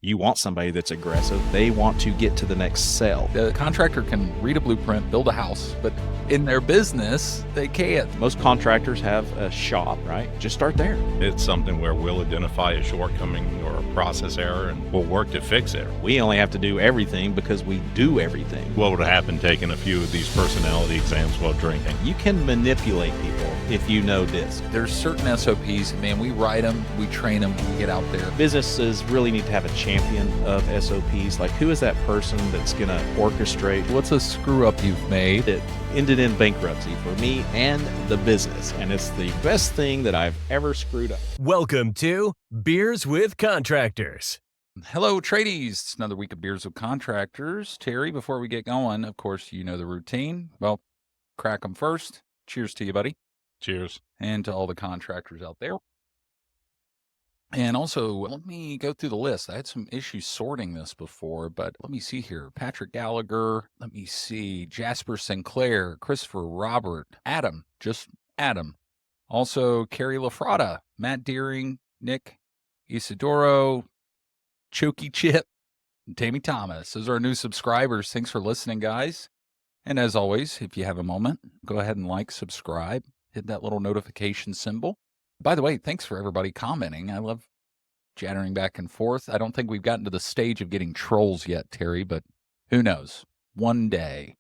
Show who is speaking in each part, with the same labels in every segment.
Speaker 1: You want somebody that's aggressive. They want to get to the next sale.
Speaker 2: The contractor can read a blueprint, build a house, but in their business, they can't.
Speaker 1: Most contractors have a shop, right? Just start there.
Speaker 3: It's something where we'll identify a shortcoming or a process error and we'll work to fix it.
Speaker 1: We only have to do everything because we do everything.
Speaker 3: What would happen taking a few of these personality exams while drinking?
Speaker 1: You can manipulate people if you know DISC.
Speaker 2: There's certain SOPs, man, we write them, we train them, we get out there.
Speaker 1: Businesses really need to have a champion of SOPs. Like, who is that person that's going to orchestrate?
Speaker 2: What's a screw up you've made?
Speaker 1: It ended in bankruptcy for me and the business, and it's the best thing that I've ever screwed up.
Speaker 4: Welcome to Beers with Contractors.
Speaker 2: Hello, tradies. It's another week of Beers with Contractors. Terry, before we get going, of course, you know the routine. Well, crack them first. Cheers to you, buddy.
Speaker 3: Cheers.
Speaker 2: And to all the contractors out there. And also, let me go through the list. I had some issues sorting this before, but let me see here. Patrick Gallagher, let me see. Jasper Sinclair, Christopher Robert, Adam, just Adam. Also, Carrie Lafrada, Matt Deering, Nick Isidoro, Choky Chip, and Tammy Thomas. Those are our new subscribers. Thanks for listening, guys. And as always, if you have a moment, go ahead and like, subscribe, hit that little notification symbol. By the way, thanks for everybody commenting. I love chattering back and forth. I don't think we've gotten to the stage of getting trolls yet, Terry, but who knows? One day.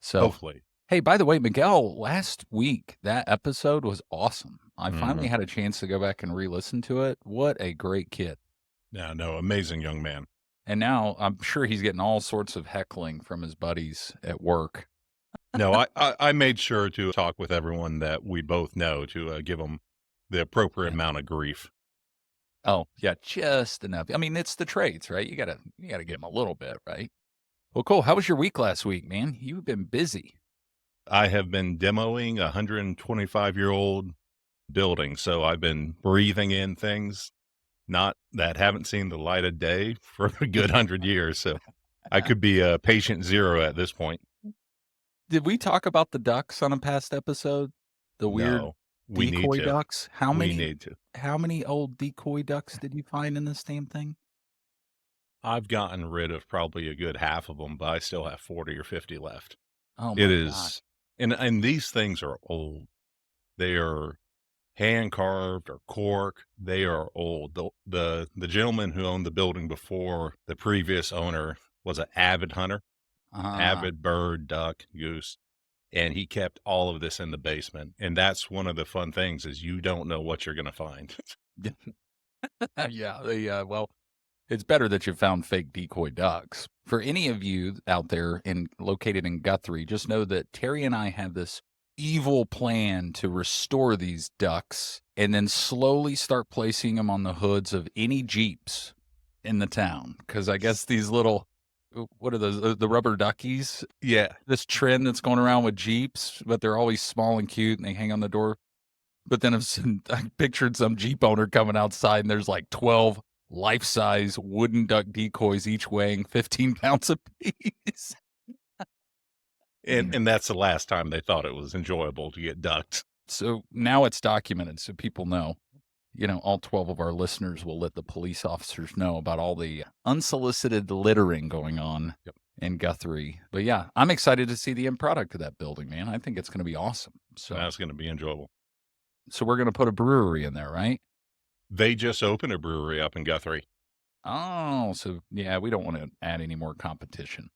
Speaker 2: So,
Speaker 3: hopefully.
Speaker 2: Hey, by the way, Miguel, last week, that episode was awesome. I finally had a chance to go back and re-listen to it. What a great kid.
Speaker 3: Yeah, no, amazing young man.
Speaker 2: And now I'm sure he's getting all sorts of heckling from his buddies at work.
Speaker 3: No, I made sure to talk with everyone that we both know to give them the appropriate amount of grief.
Speaker 2: Oh, yeah, just enough. I mean, it's the trades, right? You gotta get them a little bit, right? Well, cool. How was your week last week, man? You've been busy.
Speaker 3: I have been demoing a 125-year-old building, so I've been breathing in things that haven't seen the light of day for a good 100 years. So I could be a patient zero at this point.
Speaker 2: Did we talk about the ducks on a past episode? The weird decoy ducks?
Speaker 3: We need to.
Speaker 2: How many old decoy ducks did you find in this damn thing?
Speaker 3: I've gotten rid of probably a good half of them, but I still have 40 or 50 left.
Speaker 2: Oh my
Speaker 3: It is,
Speaker 2: God.
Speaker 3: and these things are old. They are hand carved or cork. They are old. The gentleman who owned the building before the previous owner was an avid hunter, avid bird, duck, goose. And he kept all of this in the basement. And that's one of the fun things is you don't know what you're going to find.
Speaker 2: Yeah. Well, it's better that you found fake decoy ducks. For any of you out there located in Guthrie, just know that Terry and I have this evil plan to restore these ducks and then slowly start placing them on the hoods of any Jeeps in the town. Because I guess these little... What are those? The rubber duckies?
Speaker 3: Yeah.
Speaker 2: This trend that's going around with Jeeps, but they're always small and cute and they hang on the door. But then I pictured some Jeep owner coming outside and there's like 12 life-size wooden duck decoys, each weighing 15 pounds apiece.
Speaker 3: And that's the last time they thought it was enjoyable to get ducked.
Speaker 2: So now it's documented so people know. You know, all 12 of our listeners will let the police officers know about all the unsolicited littering going on in Guthrie. But yeah, I'm excited to see the end product of that building, man. I think it's going to be awesome. So
Speaker 3: that's going to be enjoyable.
Speaker 2: So we're going to put a brewery in there, right?
Speaker 3: They just opened a brewery up in Guthrie.
Speaker 2: Oh, so yeah, we don't want to add any more competition.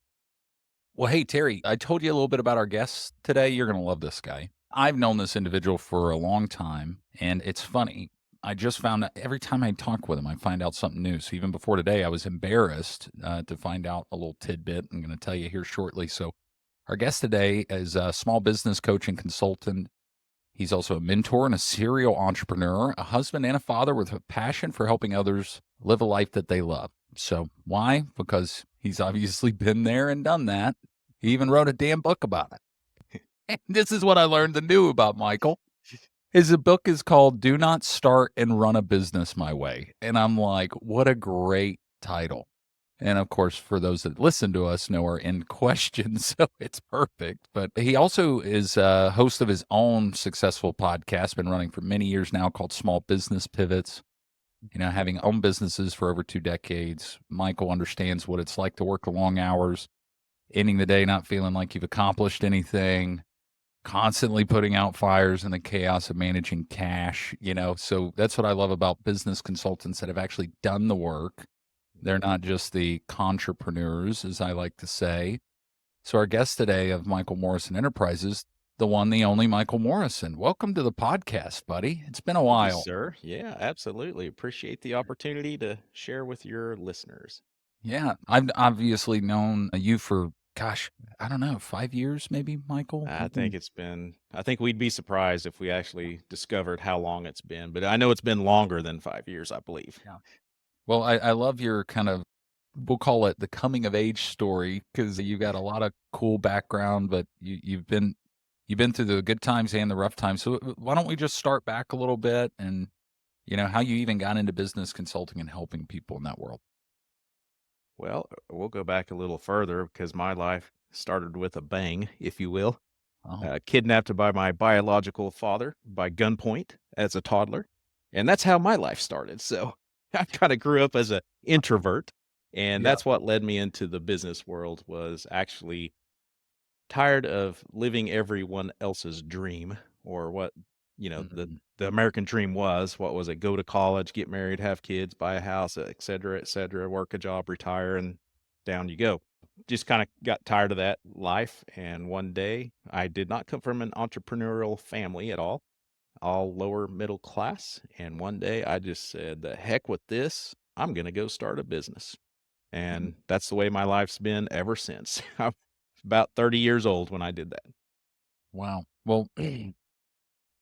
Speaker 2: Well, hey, Terry, I told you a little bit about our guest today. You're going to love this guy. I've known this individual for a long time, and it's funny. I just found out every time I talk with him, I find out something new. So even before today, I was embarrassed to find out a little tidbit I'm going to tell you here shortly. So our guest today is a small business coach and consultant. He's also a mentor and a serial entrepreneur, a husband and a father with a passion for helping others live a life that they love. So why? Because he's obviously been there and done that. He even wrote a damn book about it. And this is what I learned new about Michael. His book is called Do Not Start and Run a Business My Way. And I'm like, what a great title. And of course, for those that listen to us know are in question, so it's perfect. But he also is a host of his own successful podcast, been running for many years now, called Small Business Pivots. having owned businesses for over 2 decades, Michael understands what it's like to work the long hours, ending the day not feeling like you've accomplished anything, constantly putting out fires in the chaos of managing cash, So that's what I love about business consultants that have actually done the work. They're not just the entrepreneurs, as I like to say. So our guest today of Michael Morrison Enterprises, the one, the only Michael Morrison. Welcome to the podcast, buddy. It's been a
Speaker 1: Thank you,
Speaker 2: while.
Speaker 1: sir. Yeah, absolutely. Appreciate the opportunity to share with your listeners.
Speaker 2: Yeah, I've obviously known you for, I don't know, 5 years maybe, Michael?
Speaker 1: I think we'd be surprised if we actually discovered how long it's been, but I know it's been longer than 5 years, I believe.
Speaker 2: Yeah. Well, I love your kind of, we'll call it the coming of age story, because you got a lot of cool background, but you've been through the good times and the rough times. So why don't we just start back a little bit and, how you even got into business consulting and helping people in that world?
Speaker 1: Well, we'll go back a little further because my life started with a bang, if you will.
Speaker 2: Oh,
Speaker 1: Kidnapped by my biological father by gunpoint as a toddler. And that's how my life started. So I kind of grew up as an introvert. And
Speaker 2: yeah.
Speaker 1: that's what led me into the business world, was actually tired of living everyone else's dream, or what,
Speaker 2: Mhm.
Speaker 1: the American dream was. What was it? Go to college, get married, have kids, buy a house, et cetera, work a job, retire, and down you go. Just kind of got tired of that life. And one day, I did not come from an entrepreneurial family at all lower middle class. And one day I just said, the heck with this. I'm going to go start a business.
Speaker 2: Mhm.
Speaker 1: And that's the way my life's been ever since. I'm about 30 years old when I did that.
Speaker 2: Wow. Well,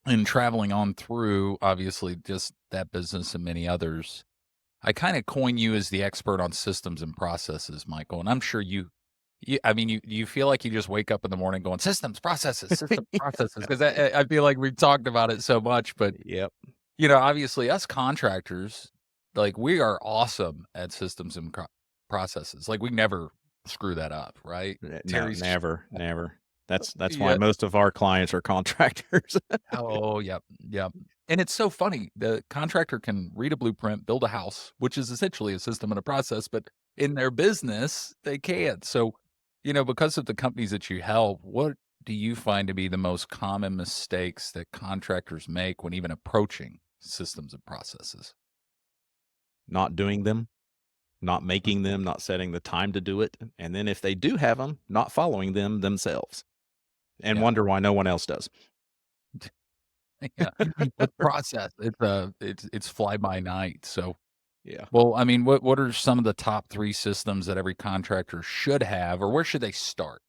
Speaker 2: and traveling on through, obviously, just that business and many others, I kind of coin you as the expert on systems and processes, Michael. And I'm sure I mean, you feel like you just wake up in the morning going systems, processes, because I feel like we've talked about it so much. But,
Speaker 1: Yep.
Speaker 2: obviously, us contractors, like, we are awesome at systems and processes. Like, we never screw that up, right?
Speaker 1: No,
Speaker 2: Terry's,
Speaker 1: never. That's why
Speaker 2: yeah.
Speaker 1: most of our clients are contractors.
Speaker 2: Oh, yep, yep. And it's so funny. The contractor can read a blueprint, build a house, which is essentially a system and a process, but in their business, they can't. So, because of the companies that you help, what do you find to be the most common mistakes that contractors make when even approaching systems and processes?
Speaker 1: Not doing them, not making them, not setting the time to do it. And then if they do have them, not following them themselves, and
Speaker 2: Yeah.
Speaker 1: wonder why no one else does.
Speaker 2: Yeah. With process, it's fly by night. So,
Speaker 1: Yeah.
Speaker 2: well, I mean, what are some of the top 3 systems that every contractor should have, or where should they start?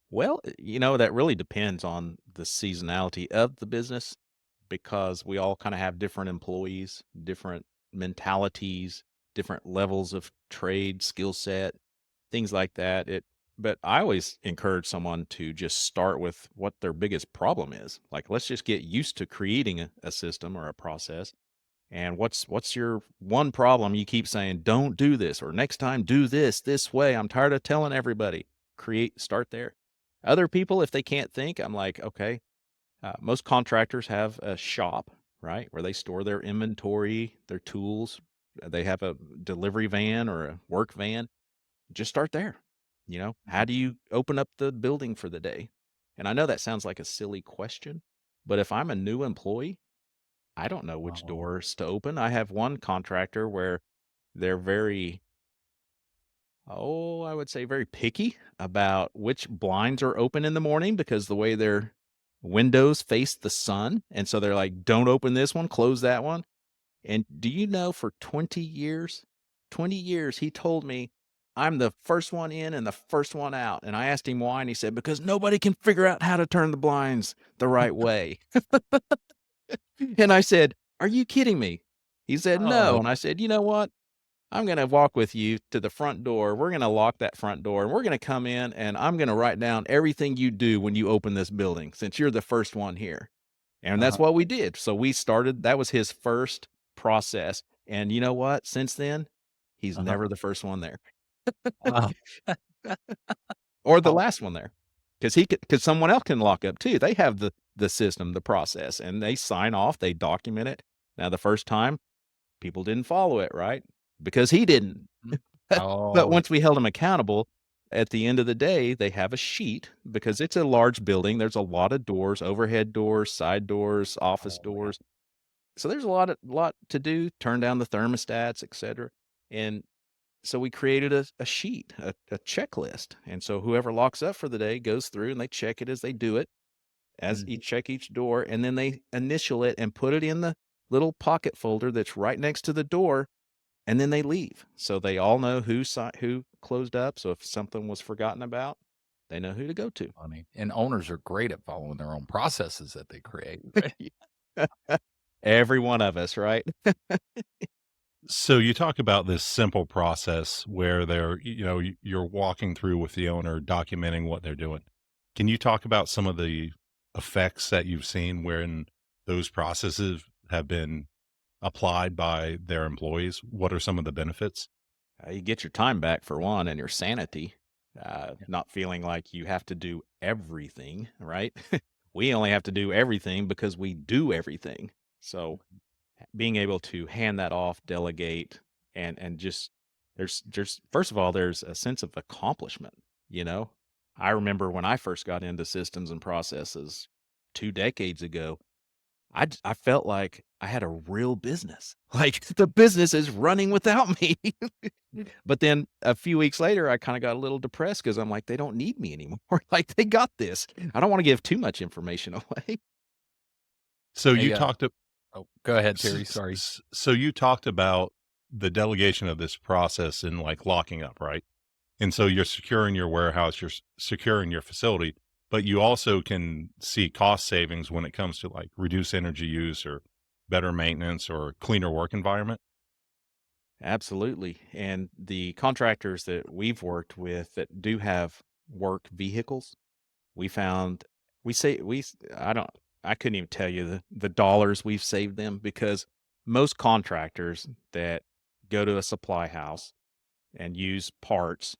Speaker 1: Well, that really depends on the seasonality of the business, because we all kind of have different employees, different mentalities, different levels of trade, skill set, things like that. But I always encourage someone to just start with what their biggest problem is. Like, let's just get used to creating a system or a process. And what's your one problem you keep saying, don't do this, or next time do this way. I'm tired of telling everybody. Start there. Other people, if they can't think, I'm like, okay, most contractors have a shop, right, where they store their inventory, their tools. They have a delivery van or a work van. Just start there. How
Speaker 2: Mhm.
Speaker 1: do you open up the building for the day? And I know that sounds like a silly question, but if I'm a new employee, I don't know which
Speaker 2: Oh,
Speaker 1: doors to open. I have one contractor where they're very, I would say very picky about which blinds are open in the morning, because the way their windows face the sun. And so they're like, don't open this one, close that one. And do you know, for 20 years, he told me I'm the first one in and the first one out. And I asked him why, and he said, because nobody can figure out how to turn the blinds the right way. And I said, are you kidding me? He said, no.
Speaker 2: oh,
Speaker 1: And I said, you know what? I'm going to walk with you to the front door. We're going to lock that front door, and we're going to come in, and I'm going to write down everything you do when you open this building, since you're the first one here. And that's
Speaker 2: uh-huh,
Speaker 1: what we did. So we started, that was his first process. And you know what? Since then, he's
Speaker 2: uh-huh.
Speaker 1: never the first one there
Speaker 2: Wow.
Speaker 1: or the
Speaker 2: Oh,
Speaker 1: last one there, because someone else can lock up too. They have the system, the process, and they sign off, they document it. Now, the first time, People didn't follow it, right? Because he didn't.
Speaker 2: Mhm.
Speaker 1: But
Speaker 2: Oh,
Speaker 1: once we held him accountable, at the end of the day, they have a sheet because it's a large building. There's a lot of doors, overhead doors, side doors, office
Speaker 2: oh, yeah.
Speaker 1: doors. So there's a lot to do, turn down the thermostats, etc. And so we created a sheet, a checklist. And so whoever locks up for the day goes through and they check it as they do it, as
Speaker 2: Mhm.
Speaker 1: each check each door, and then they initial it and put it in the little pocket folder that's right next to the door, and then they leave. So they all know who closed up. So if something was forgotten about, they know who to go to.
Speaker 2: Funny. And owners are great at following their own processes that they create.
Speaker 1: Every one of us, right?
Speaker 3: So you talk about this simple process where you're walking through with the owner, documenting what they're doing. Can you talk about some of the effects that you've seen when those processes have been applied by their employees? What are some of the benefits?
Speaker 1: You get your time back for one, and your sanity.
Speaker 2: Yeah.
Speaker 1: Not feeling like you have to do everything, right? We only have to do everything because we do everything. So being able to hand that off, delegate, and just there's first of all, there's a sense of accomplishment, you know? I remember when I first got into systems and processes 2 decades ago, I felt like I had a real business. Like the business is running without me. But then a few weeks later, I kinda got a little depressed because 'cause I'm like, "They don't need me anymore." Like, they got this. I don't wanna give too much information away.
Speaker 3: So you
Speaker 2: Hey,
Speaker 3: talked
Speaker 2: oh, go ahead,
Speaker 3: S-
Speaker 2: Terry. Sorry.
Speaker 3: So you talked about the delegation of this process and like locking up, right? And so you're securing your warehouse, you're securing your facility, but you also can see cost savings when it comes to like reduce energy use or better maintenance or cleaner work environment.
Speaker 1: Absolutely, and the contractors that we've worked with that do have work vehicles, we found we say we s I couldn't even tell you the dollars we've saved them because most contractors that go to a supply house and use parts,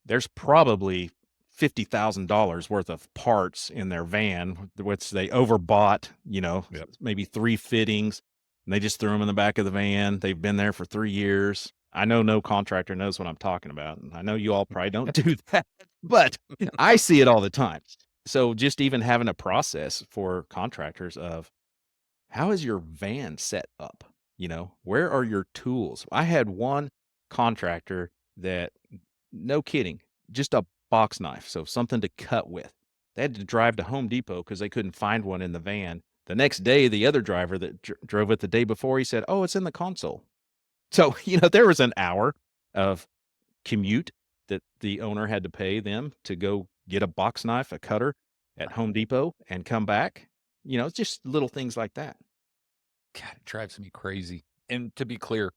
Speaker 1: there's probably $50,000 worth of parts in their van, which they overbought,
Speaker 3: Yep.
Speaker 1: maybe 3 fittings, and they just threw them in the back of the van. They've been there for 3 years. I know no contractor knows what I'm talking about, and I know you all probably don't do that, but I see it all the time. So just even having a process for contractors of how is your van set up? Where are your tools? I had one contractor that, no kidding, just a box knife, so something to cut with. They had to drive to Home Depot because they couldn't find one in the van. The next day, the other driver that drove it the day before, he said, "Oh, it's in the console." So, there was an hour of commute that the owner had to pay them to go get a box knife, a cutter at Home Depot and come back. It's just little things like that.
Speaker 2: God, it drives me crazy. And to be clear,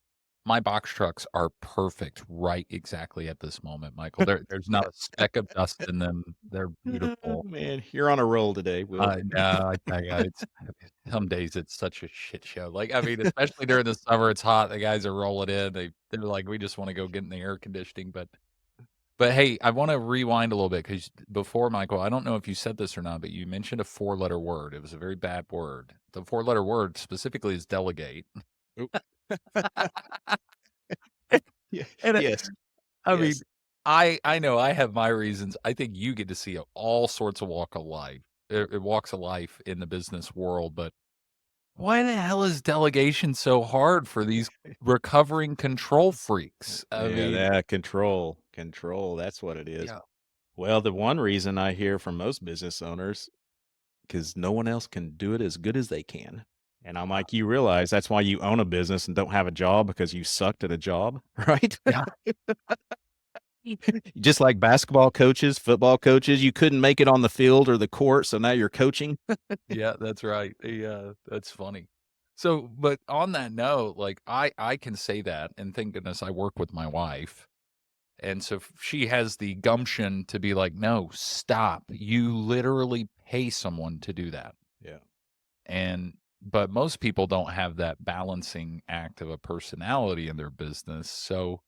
Speaker 2: my box trucks are perfect right exactly at this moment, Michael. There's not a speck of dust in them. They're
Speaker 1: Oh,
Speaker 2: beautiful.
Speaker 1: man, you're on a roll today, Will.
Speaker 2: I know, I tell ya, it's some days it's such a shit show. Like, I mean, especially during the summer, it's hot. The guys are rolling in. They're like, we just want to go get in the air conditioning. But hey, I want to rewind a little bit because before, Michael, I don't know if you said this or not, but you mentioned a 4-letter word. It was a very bad word. The 4-letter word specifically is delegate.
Speaker 1: Oop. Yeah.
Speaker 2: And
Speaker 1: Yes.
Speaker 2: I mean,
Speaker 1: Yes.
Speaker 2: I know I have my reasons. I think you get to see all sorts of walks of life in the business world, but why the hell is delegation so hard for these recovering control freaks? I
Speaker 1: Yeah,
Speaker 2: mean,
Speaker 1: that control, that's what it is.
Speaker 2: yeah.
Speaker 1: Well, the one reason I hear from most business owners, because no one else can do it as good as they can. And I'm like, you realize that's why you own a business and don't have a job because you sucked at a job, right?
Speaker 2: Yeah.
Speaker 1: Just like basketball coaches, football coaches, you couldn't make it on the field or the court, so now you're coaching.
Speaker 2: Yeah, that's right. Yeah, that's funny. So, but on that note, like I can say that, and thank goodness I work with my wife. And so she has the gumption to be like, "No, stop. You literally pay someone to do that."
Speaker 1: Yeah.
Speaker 2: And but most people don't have that balancing act of a personality in their business. So,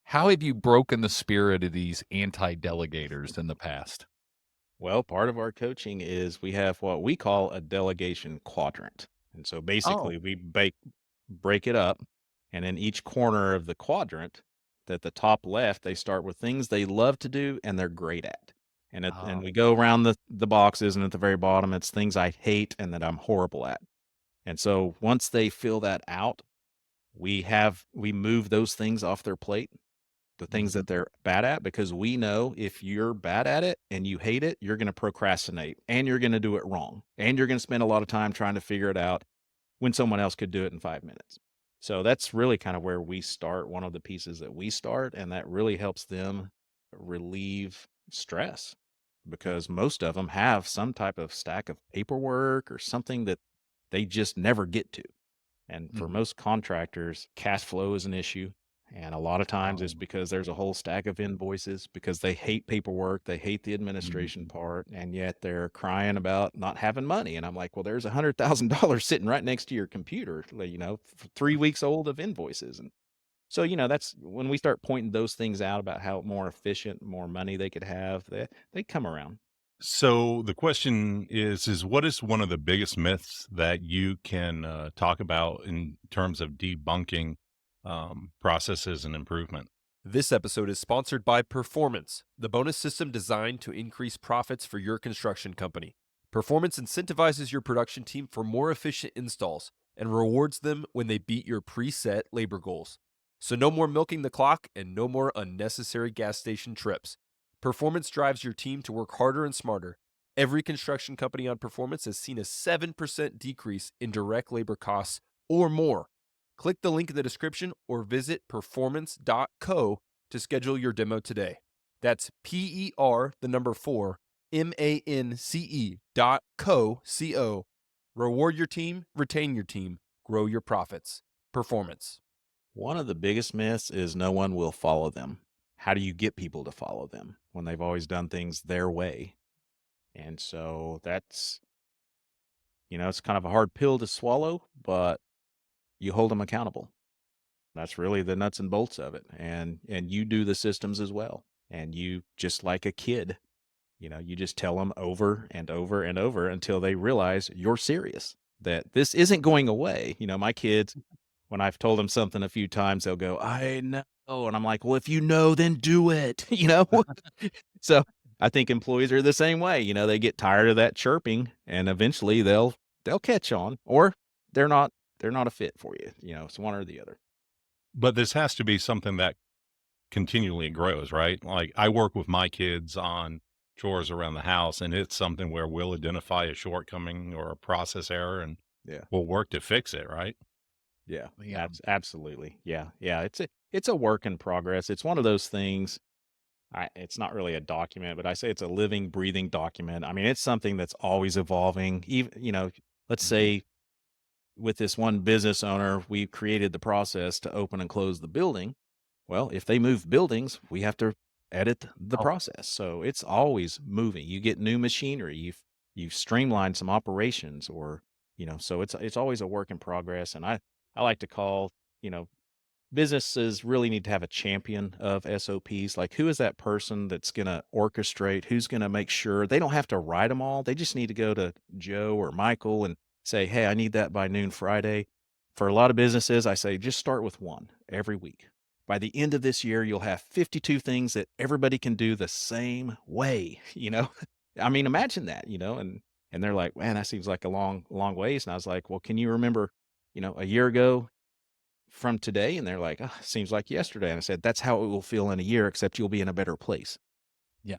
Speaker 2: how have you broken the spirit of these anti-delegators in the past?
Speaker 1: Well, part of our coaching is we have what we call a delegation quadrant. And so
Speaker 2: Oh,
Speaker 1: basically we break it up. And in each corner of the quadrant, at the top left, they start with things they love to do and they're great at. And we go around the boxes, and at the very bottom, it's things I hate and that I'm horrible at. And so once they fill that out, we move those things off their plate, the things that they're bad at, because we know if you're bad at it and you hate it, you're going to procrastinate and you're going to do it wrong. And you're going to spend a lot of time trying to figure it out when someone else could do it in 5 minutes. So that's really kind of where we start, one of the pieces that we start, and that really helps them relieve stress, because most of them have some type of stack of paperwork or something that they just never get to. And for most contractors, cash flow is an issue. And a lot of times it's because there's a whole stack of invoices, because they hate paperwork, they hate the administration part, and yet they're crying about not having money. And I'm like, well, there's $100,000 sitting right next to your computer, 3 weeks old of invoices. And so, that's when we start pointing those things out about how more efficient, more money they could have, they come around.
Speaker 3: So the question is what is one of the biggest myths that you can talk about in terms of debunking processes and improvement?
Speaker 5: This episode is sponsored by Performance, the bonus system designed to increase profits for your construction company. Performance incentivizes your production team for more efficient installs and rewards them when they beat your preset labor goals. So no more milking the clock and no more unnecessary gas station trips. Performance drives your team to work harder and smarter. Every construction company on Performance has seen a 7% decrease in direct labor costs or more. Click the link in the description or visit performance.co to schedule your demo today. That's PER4 MANCE.co. Reward your team, retain your team, grow your profits. Performance.
Speaker 1: One of the biggest myths is no one will follow them. How do you get people to follow them when they've always done things their way? And so that's, it's kind of a hard pill to swallow, but you hold them accountable. That's really the nuts and bolts of it. And you do the systems as well. And you, just like a kid, you just tell them over and over and over until they realize you're serious, that this isn't going away. My kids, when I've told them something a few times, they'll go, I know. And I'm like, well, if you know, then do it, So I think employees are the same way. They get tired of that chirping, and eventually they'll catch on, or they're not a fit for you. It's one or the other.
Speaker 3: But this has to be something that continually grows, right? Like I work with my kids on chores around the house, and it's something where we'll identify a shortcoming or a process error and
Speaker 1: Yeah.
Speaker 3: we'll work to fix it, right?
Speaker 1: Yeah.
Speaker 2: Yeah.
Speaker 1: Absolutely. Yeah. Yeah. It's a work in progress. It's one of those things. It's not really a document, but I say it's a living, breathing document. I mean, it's something that's always evolving. Even, let's say with this one business owner, we created the process to open and close the building. Well, if they move buildings, we have to edit the process. So it's always moving. You get new machinery, you've streamlined some operations, or, so it's always a work in progress. And I like to call, businesses really need to have a champion of SOPs. Like, who is that person that's going to orchestrate, who's going to make sure they don't have to write them all? They just need to go to Joe or Michael and say, hey, I need that by noon Friday. For a lot of businesses, I say, just start with one every week. By the end of this year, you'll have 52 things that everybody can do the same way, I mean, imagine that, and they're like, man, that seems like a long ways. And I was like, well, can you remember, a year ago from today? And they're like, oh, seems like yesterday. And I said, that's how it will feel in a year, except you'll be in a better place.
Speaker 2: Yeah.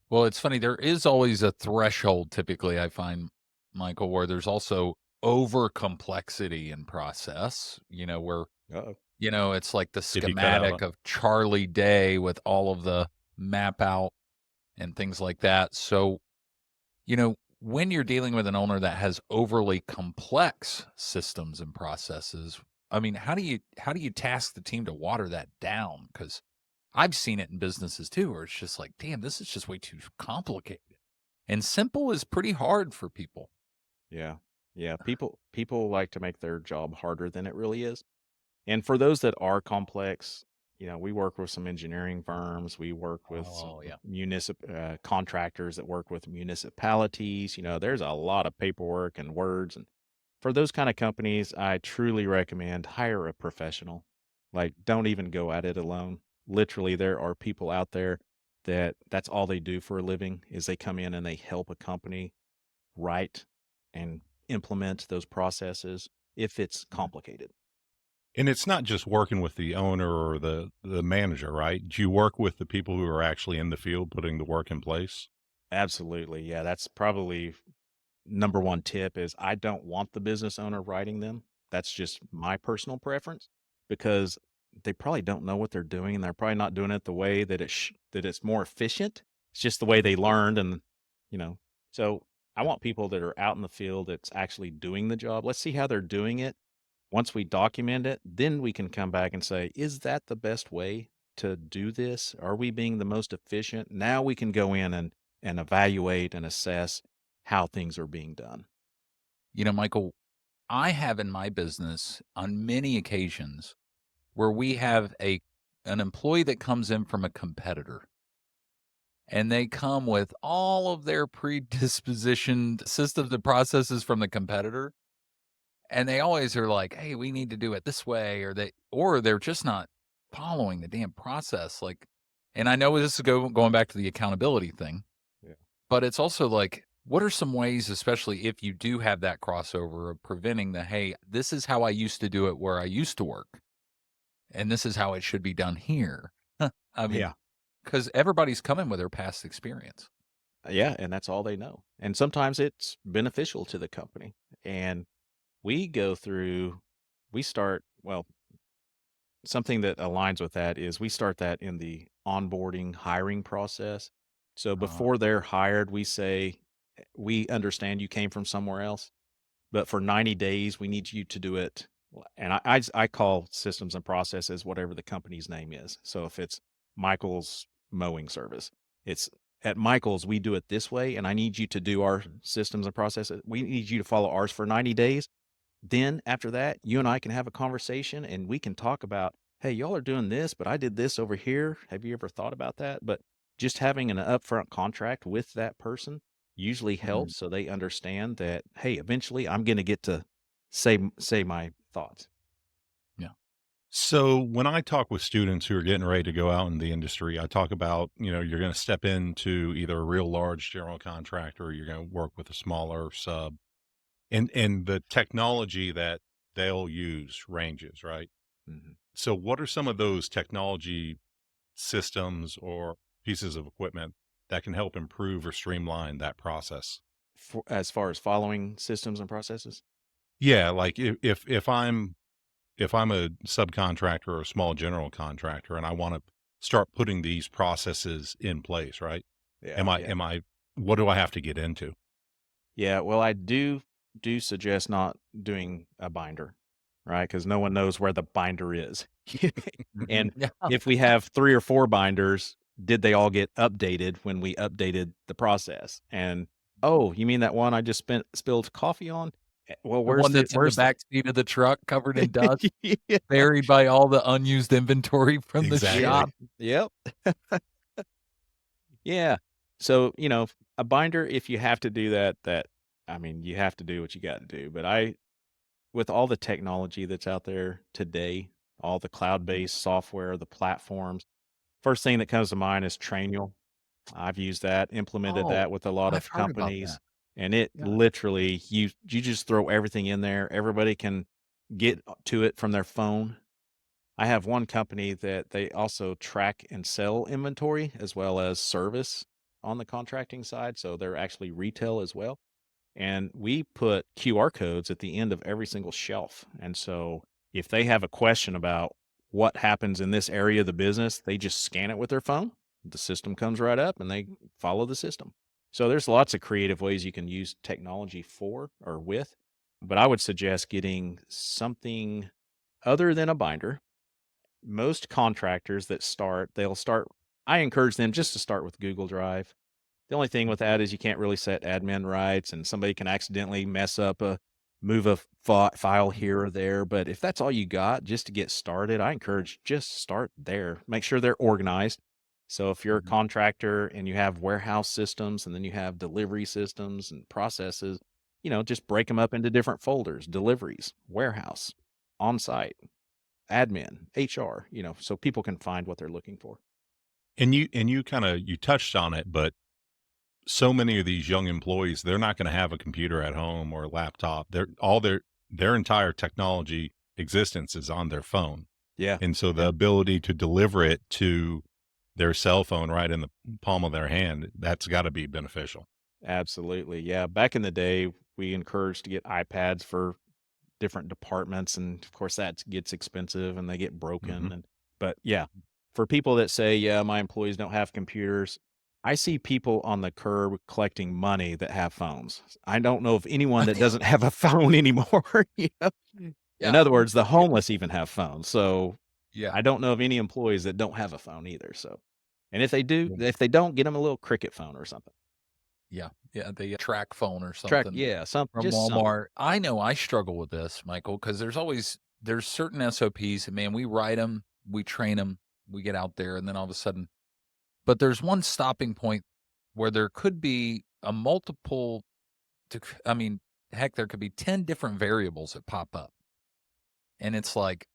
Speaker 2: Well, it's funny. There is always a threshold, typically, I find, Michael, where there's also over complexity in process, where,
Speaker 1: Uh-oh.
Speaker 2: it's like the
Speaker 3: Did you cut out?
Speaker 2: schematic of Charlie Day with all of the map out and things like that. So, when you're dealing with an owner that has overly complex systems and processes, I mean, how do you task the team to water that down? Because I've seen it in businesses too, where it's just like, damn, this is just way too complicated. And simple is pretty hard for people.
Speaker 1: Yeah. Yeah. People like to make their job harder than it really is. And for those that are complex, we work with some engineering firms. We work with some contractors that work with municipalities. There's a lot of paperwork and words. And For those kind of companies, I truly recommend hire a professional. Like, don't even go at it alone. Literally, there are people out there that that's all they do for a living is they come in and they help a company write and implement those processes if it's complicated.
Speaker 3: And it's not just working with the owner or the manager, right? Do you work with the people who are actually in the field putting the work in place?
Speaker 1: Absolutely. Yeah, that's probably number one tip is I don't want the business owner writing them. That's just my personal preference because they probably don't know what they're doing and they're probably not doing it the way that that it's more efficient. It's just the way they learned and you know. So I want people that are out in the field that's actually doing the job. Let's see how they're doing it. Once we document it, then we can come back and say, is that the best way to do this? Are we being the most efficient? Now we can go in and evaluate and assess how things are being done.
Speaker 2: Michael, I have in my business on many occasions where we have an employee that comes in from a competitor and they come with all of their predispositioned systems and processes from the competitor. And they always are like, "Hey, we need to do it this way," or they're just not following the damn process. Like, and I know this is going back to the accountability thing,
Speaker 1: Yeah.
Speaker 2: but it's also like, what are some ways, especially if you do have that crossover of preventing hey, this is how I used to do it where I used to work, and this is how it should be done here. I mean,
Speaker 1: Yeah.
Speaker 2: because everybody's coming with their past experience.
Speaker 1: Yeah. And that's all they know. And sometimes it's beneficial to the company. And we go through, we start, well, something that aligns with that is we start that in the onboarding hiring process. So before they're hired, we say, we understand you came from somewhere else, but for 90 days, we need you to do it. And I call systems and processes whatever the company's name is. So if it's Michael's mowing service, it's at Michael's, we do it this way. And I need you to do our systems and processes. We need you to follow ours for 90 days. Then after that, you and I can have a conversation and we can talk about, hey, y'all are doing this, but I did this over here. Have you ever thought about that? But just having an upfront contract with that person usually
Speaker 2: Mhm.
Speaker 1: helps so they understand that, hey, eventually I'm going to get to say my thoughts.
Speaker 2: Yeah.
Speaker 3: So when I talk with students who are getting ready to go out in the industry, I talk about, you're going to step into either a real large general contractor or you're going to work with a smaller sub. And the technology that they'll use ranges, right?
Speaker 1: Mhm.
Speaker 3: So what are some of those technology systems or pieces of equipment that can help improve or streamline that process?
Speaker 1: As far as following systems and processes?
Speaker 3: Yeah, like if I'm a subcontractor or a small general contractor and I want to start putting these processes in place, right?
Speaker 1: Yeah, yeah.
Speaker 3: Am I what do I have to get into?
Speaker 1: Yeah, well, I do suggest not doing a binder, right? Because no one knows where the binder is. And
Speaker 2: Yeah.
Speaker 1: if we have 3 or 4 binders, did they all get updated when we updated the process? And, "Oh, you mean that one I just spilled coffee on? Well,
Speaker 2: The
Speaker 1: where's
Speaker 2: one
Speaker 1: the
Speaker 2: that's in the back seat of the truck covered in dust,
Speaker 1: Yeah,
Speaker 2: buried by all the unused inventory from the
Speaker 3: Exactly.
Speaker 2: shop.
Speaker 1: yep. Yeah. So, a binder, if you have to do that, I mean, you have to do what you gotta do, but with all the technology that's out there today, all the cloud-based software, the platforms, first thing that comes to mind is Trainual. I've used that, implemented
Speaker 2: Oh,
Speaker 1: that with a lot
Speaker 2: I've
Speaker 1: of
Speaker 2: heard about that.
Speaker 1: companies, and it
Speaker 2: Yeah.
Speaker 1: literally you just throw everything in there. Everybody can get to it from their phone. I have one company that they also track and sell inventory as well as service on the contracting side, so they're actually retail as well. And we put QR codes at the end of every single shelf. And so if they have a question about what happens in this area of the business, they just scan it with their phone. The system comes right up and they follow the system. So there's lots of creative ways you can use technology for or with, but I would suggest getting something other than a binder. Most contractors that they'll start, I encourage them just to start with Google Drive. The only thing with that is you can't really set admin rights and somebody can accidentally move a file here or there. But if that's all you got just to get started, I encourage just start there. Make sure they're organized. So if you're a
Speaker 2: Mhm.
Speaker 1: contractor and you have warehouse systems and then you have delivery systems and processes, just break them up into different folders: deliveries, warehouse, on-site, admin, HR, so people can find what they're looking for.
Speaker 3: And you kind of you touched on it, but so many of these young employees, they're not going to have a computer at home or a laptop. Their entire technology existence is on their phone.
Speaker 1: Yeah.
Speaker 3: And so the
Speaker 1: Yeah.
Speaker 3: ability to deliver it to their cell phone right in the palm of their hand, that's got to be beneficial.
Speaker 1: Absolutely. Yeah. Back in the day, we encouraged to get iPads for different departments, and of course that gets expensive and they get broken.
Speaker 3: Mhm.
Speaker 1: But yeah, for people that say, yeah, my employees don't have computers, I see people on the curb collecting money that have phones. I don't know of anyone that doesn't have a phone anymore. In
Speaker 2: Yeah.
Speaker 1: other words, the homeless even have phones. So
Speaker 2: Yeah.
Speaker 1: I don't know of any employees that don't have a phone either. So, and if they do,
Speaker 2: Yeah.
Speaker 1: if they don't, get them a little cricket phone or something.
Speaker 2: Yeah. Yeah. The track phone or
Speaker 1: Track,
Speaker 2: something
Speaker 1: yeah,
Speaker 2: from
Speaker 1: just something.
Speaker 2: Walmart. I know I struggle with this, Michael, because there's certain SOPs, and man, we write them, we train them, we get out there, and then all of a sudden, but there's one stopping point where there could be a multiple. I mean, heck, there could be 10 different variables that pop up, and it's like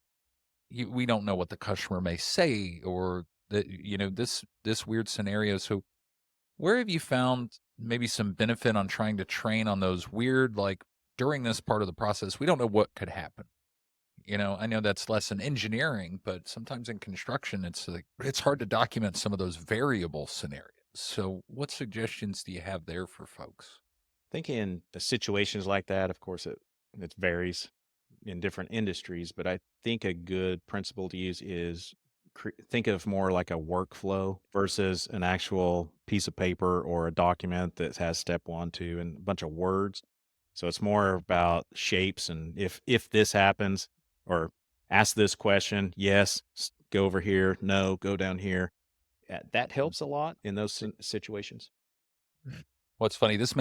Speaker 2: we don't know what the customer may say or this weird scenario. So where have you found maybe some benefit on trying to train on those weird, like during this part of the process, we don't know what could happen. I know that's less in engineering, but sometimes in construction, it's like it's hard to document some of those variable scenarios. So what suggestions do you have there for folks?
Speaker 1: Think in situations like that, of course, it varies in different industries, but I think a good principle to use is think of more like a workflow versus an actual piece of paper or a document that has step 1, 2, and a bunch of words. So it's more about shapes, and if this happens, or ask this question, yes, go over here, no, go down here. That helps a lot in those situations.
Speaker 2: What's funny, this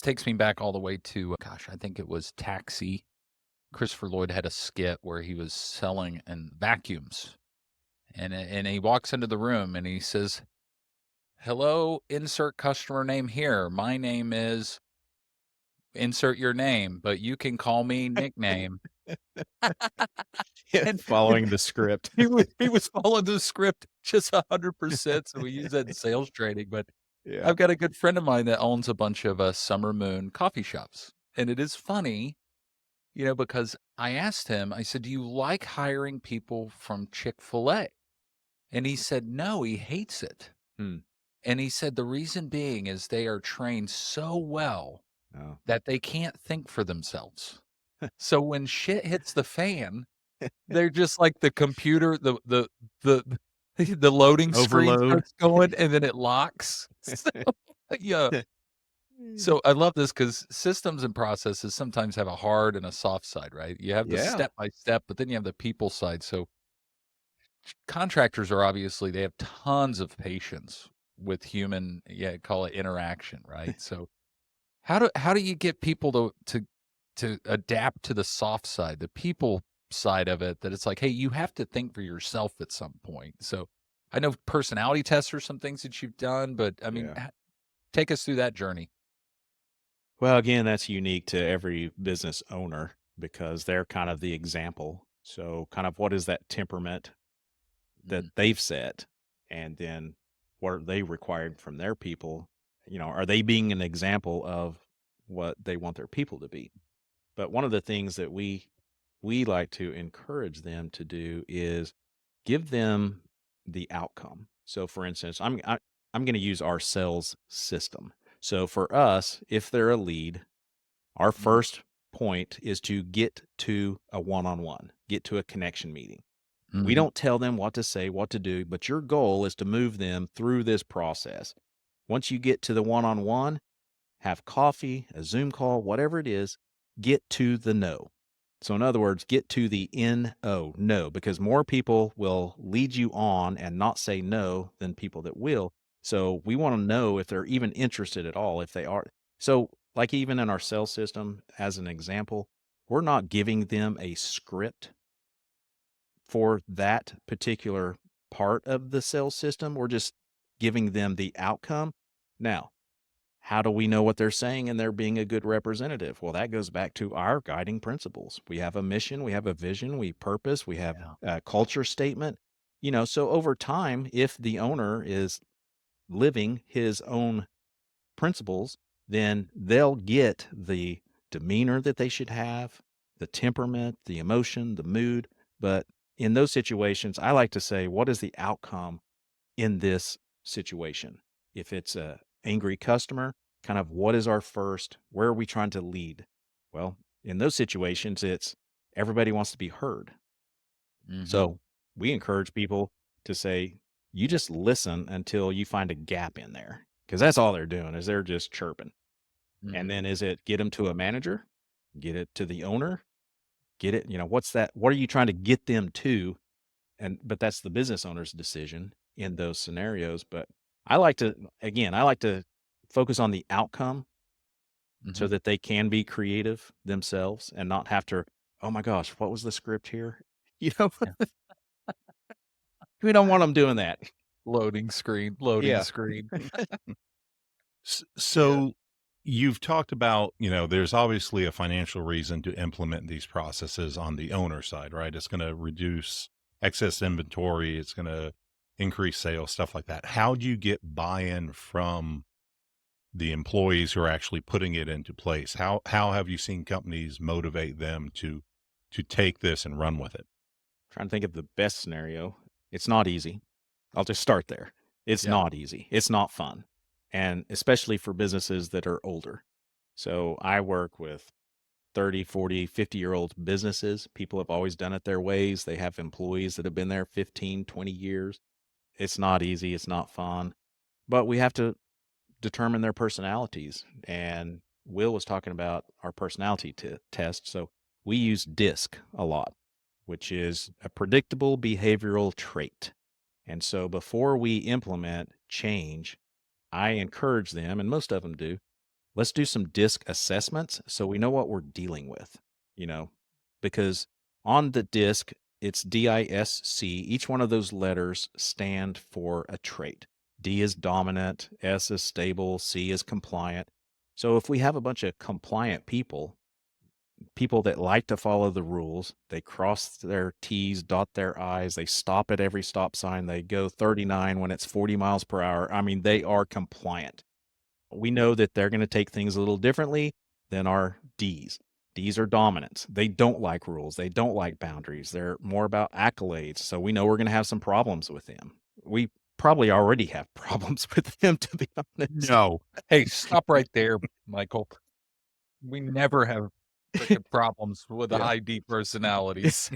Speaker 2: takes me back all the way to, gosh, I think it was Taxi. Christopher Lloyd had a skit where he was selling and vacuums, and he walks into the room and he says, "Hello, insert customer name here. My name is insert your name, but you can call me nickname."
Speaker 1: Yeah,
Speaker 2: And
Speaker 1: following the script.
Speaker 2: he was following the script just 100%. So we use that in sales training. But
Speaker 1: Yeah.
Speaker 2: I've got a good friend of mine that owns a bunch of Summer Moon coffee shops, and it is funny, because I asked him. I said, "Do you like hiring people from Chick-fil-A?" And he said, "No, he hates it."
Speaker 1: Hmm.
Speaker 2: And he said the reason being is they are trained so well
Speaker 1: Oh.
Speaker 2: that they can't think for themselves. So when shit hits the fan, they're just like the computer, the the loading screen
Speaker 1: Overload.
Speaker 2: starts going and then it locks. So, yeah. So I love this because systems and processes sometimes have a hard and a soft side, right? You have the
Speaker 1: Yeah.
Speaker 2: step by step, but then you have the people side. So contractors are obviously they have tons of patience with human, yeah, call it interaction, right? So how do you get people to adapt to the soft side, the people side of it, that it's like, hey, you have to think for yourself at some point. So I know personality tests are some things that you've done, but I mean,
Speaker 1: Yeah.
Speaker 2: take us through that journey.
Speaker 1: Well, again, that's unique to every business owner because they're kind of the example. So, kind of what is that temperament that
Speaker 2: Mhm.
Speaker 1: they've set? And then what are they requiring from their people? Are they being an example of what they want their people to be? But one of the things that we like to encourage them to do is give them the outcome. So for instance, I'm going to use our sales system. So for us, if they're a lead, our
Speaker 2: Mhm.
Speaker 1: first point is to get to a one-on-one, get to a connection meeting. We
Speaker 2: Mhm.
Speaker 1: don't tell them what to say, what to do, but your goal is to move them through this process. Once you get to the one-on-one, have coffee, a Zoom call, whatever it is, get to the no. So, in other words, get to the NO, no, because more people will lead you on and not say no than people that will. So, we want to know if they're even interested at all, if they are. So, like even in our sales system, as an example, we're not giving them a script for that particular part of the sales system. We're just giving them the outcome. Now, How do we know what they're saying and they're being a good representative? Well, that goes back to our guiding principles. We have a mission, we have a vision, we purpose, we have a culture statement. So over time, if the owner is living his own principles, then they'll get the demeanor that they should have, the temperament, the emotion, the mood. But in those situations, I like to say, what is the outcome in this situation? If it's a angry customer, kind of what is our first, where are we trying to lead? Well, in those situations, it's everybody wants to be heard. So we encourage people to say, you just listen until you find a gap in there. Because that's all they're doing is they're just chirping. And then is it get them to a manager, get it to the owner, get it, what's that? What are you trying to get them to? But that's the business owner's decision in those scenarios. But I like to focus on the outcome so that they can be creative themselves and not have to, oh my gosh, what was the script here? We don't want them doing that.
Speaker 2: Loading screen.
Speaker 1: Yeah.
Speaker 3: So you've talked about, there's obviously a financial reason to implement these processes on the owner side, right? It's going to reduce excess inventory. It's going to increase sales, stuff like that. How do you get buy-in from the employees who are actually putting it into place? How have you seen companies motivate them to take this and run with it?
Speaker 1: Trying to think of the best scenario. It's not easy. I'll just start there. It's not easy. It's not fun. And especially for businesses that are older. So I work with 30, 40, 50-year-old businesses. People have always done it their ways. They have employees that have been there 15, 20 years. It's not easy. It's not fun. But we have to determine their personalities. And Will was talking about our personality test. So we use DISC a lot, which is a predictable behavioral trait. And so before we implement change, I encourage them, and most of them do, let's do some DISC assessments so we know what we're dealing with, because on the DISC, it's DISC. Each one of those letters stand for a trait. D is dominant, S is stable, C is compliant. So if we have a bunch of compliant people that like to follow the rules, they cross their T's, dot their I's, they stop at every stop sign, they go 39 when it's 40 miles per hour. I mean, they are compliant. We know that they're going to take things a little differently than our D's. D's are dominants. They don't like rules. They don't like boundaries. They're more about accolades. So we know we're going to have some problems with them. We probably already have problems with them, to be honest.
Speaker 2: No. Hey, stop right there, Michael. We never have freaking problems with the high D personalities.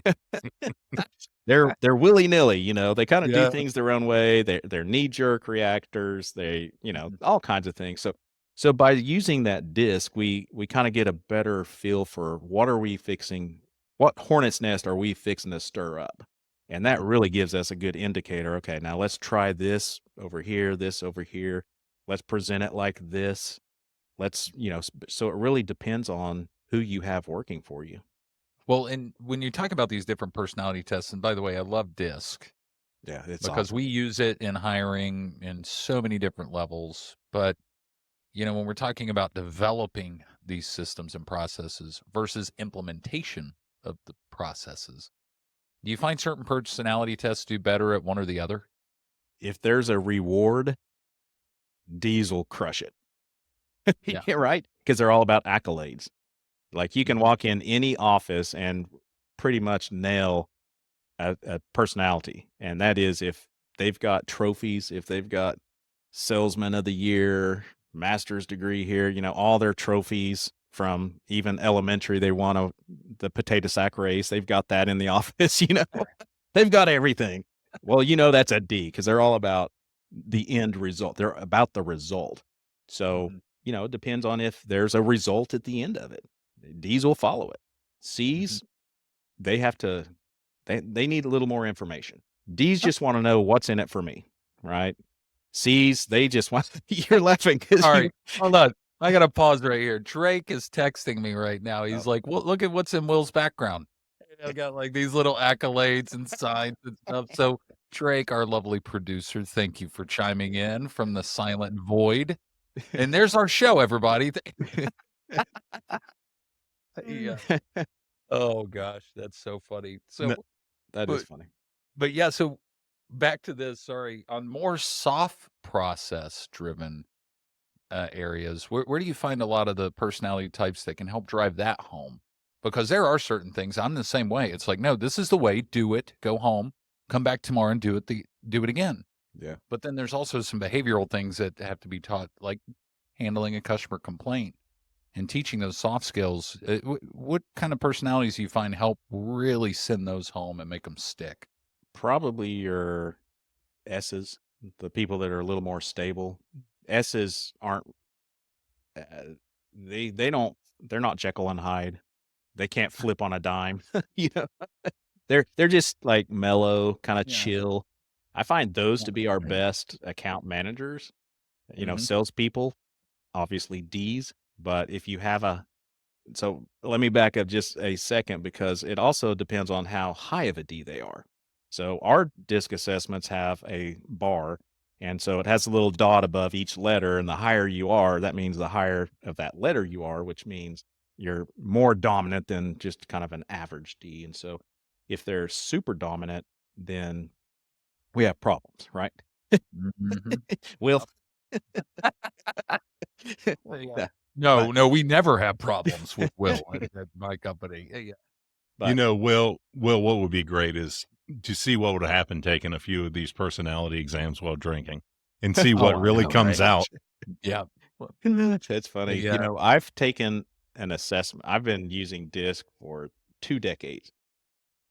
Speaker 1: They're willy-nilly, they kind of do things their own way. They're knee-jerk reactors. They, all kinds of things. So by using that DISC, we kind of get a better feel for what are we fixing, what hornet's nest are we fixing to stir up? And that really gives us a good indicator. Okay, now let's try this over here. Let's present it like this. Let's, so it really depends on who you have working for you.
Speaker 2: Well, and when you talk about these different personality tests, and by the way, I love DISC.
Speaker 1: Yeah, it's
Speaker 2: because
Speaker 1: awesome.
Speaker 2: we use it in hiring in so many different levels. But, when we're talking about developing these systems and processes versus implementation of the processes, do you find certain personality tests do better at one or the other?
Speaker 1: If there's a reward, D's will crush it.
Speaker 2: Yeah.
Speaker 1: Right? Because they're all about accolades. Like you can walk in any office and pretty much nail a personality. And that is if they've got trophies, if they've got salesman of the year, master's degree here, all their trophies from even elementary, they won the potato sack race. They've got that in the office, they've got everything. Well, that's a D because they're all about the end result. They're about the result. So, it depends on if there's a result at the end of it. D's will follow it. C's, they have to, they need a little more information. D's just want to know what's in it for me, right? C's, they just want, you're laughing.
Speaker 2: All right, hold on. I got to pause right here. Drake is texting me right now. He's like, well, look at what's in Will's background. I got like these little accolades and signs and stuff. So Drake, our lovely producer, thank you for chiming in from the silent void. And there's our show, everybody. Yeah. Oh gosh, that's so funny.
Speaker 1: No,
Speaker 2: So,
Speaker 1: that is
Speaker 2: but
Speaker 1: funny.
Speaker 2: but yeah, so back to this, sorry, on more soft process driven areas, where do you find a lot of the personality types that can help drive that home? Because there are certain things I'm the same way. It's like, no, this is the way, do it, go home, come back tomorrow and do it again.
Speaker 1: Yeah.
Speaker 2: But then there's also some behavioral things that have to be taught, like handling a customer complaint and teaching those soft skills. What kind of personalities do you find help really send those home and make them stick?
Speaker 1: Probably your S's, the people that are a little more stable. S's aren't uh, they're not Jekyll and Hyde. They can't flip on a dime. You know, they're just like mellow, kind of
Speaker 2: Yeah.
Speaker 1: chill. I find those
Speaker 2: Yeah.
Speaker 1: to be our best account managers.
Speaker 2: Mhm.
Speaker 1: Salespeople, obviously D's. But if you have so let me back up just a second because it also depends on how high of a D they are. So our disc assessments have a bar, and so it has a little dot above each letter. And the higher you are, that means the higher of that letter you are, which means you're more dominant than just kind of an average D. And so if they're super dominant, then we have problems, right?
Speaker 2: Mhm.
Speaker 1: Will.
Speaker 2: Yeah.
Speaker 1: But
Speaker 2: No, we never have problems with Will at my company. Yeah.
Speaker 3: You
Speaker 1: but
Speaker 3: know, Will, what would be great is to see what would happen taking a few of these personality exams while drinking and see what
Speaker 2: Oh, I
Speaker 3: really
Speaker 2: know,
Speaker 3: comes
Speaker 2: right?
Speaker 3: out.
Speaker 2: Yeah.
Speaker 1: That's funny.
Speaker 2: Yeah.
Speaker 1: I've taken an assessment. I've been using DISC for 2 decades.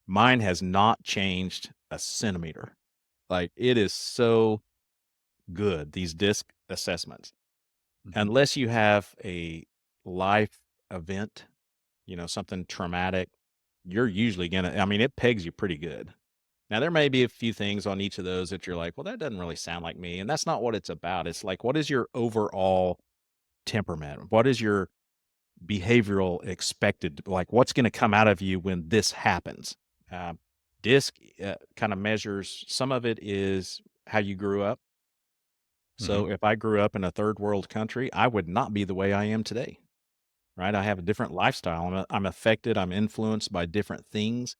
Speaker 1: Mine has not changed a centimeter. Like, it is so good, these DISC assessments.
Speaker 2: Mhm.
Speaker 1: Unless you have a life event, something traumatic, you're usually it pegs you pretty good. Now, there may be a few things on each of those that you're like, "Well, that doesn't really sound like me," and that's not what it's about. It's like, what is your overall temperament? What is your behavioral expected? Like, what's gonna come out of you when this happens? Um, DISC, kinda measures some of it is how you grew up.
Speaker 3: Mhm.
Speaker 1: So, if I grew up in a third world country, I would not be the way I am today, right? I have a different lifestyle. I'm affected, I'm influenced by different things.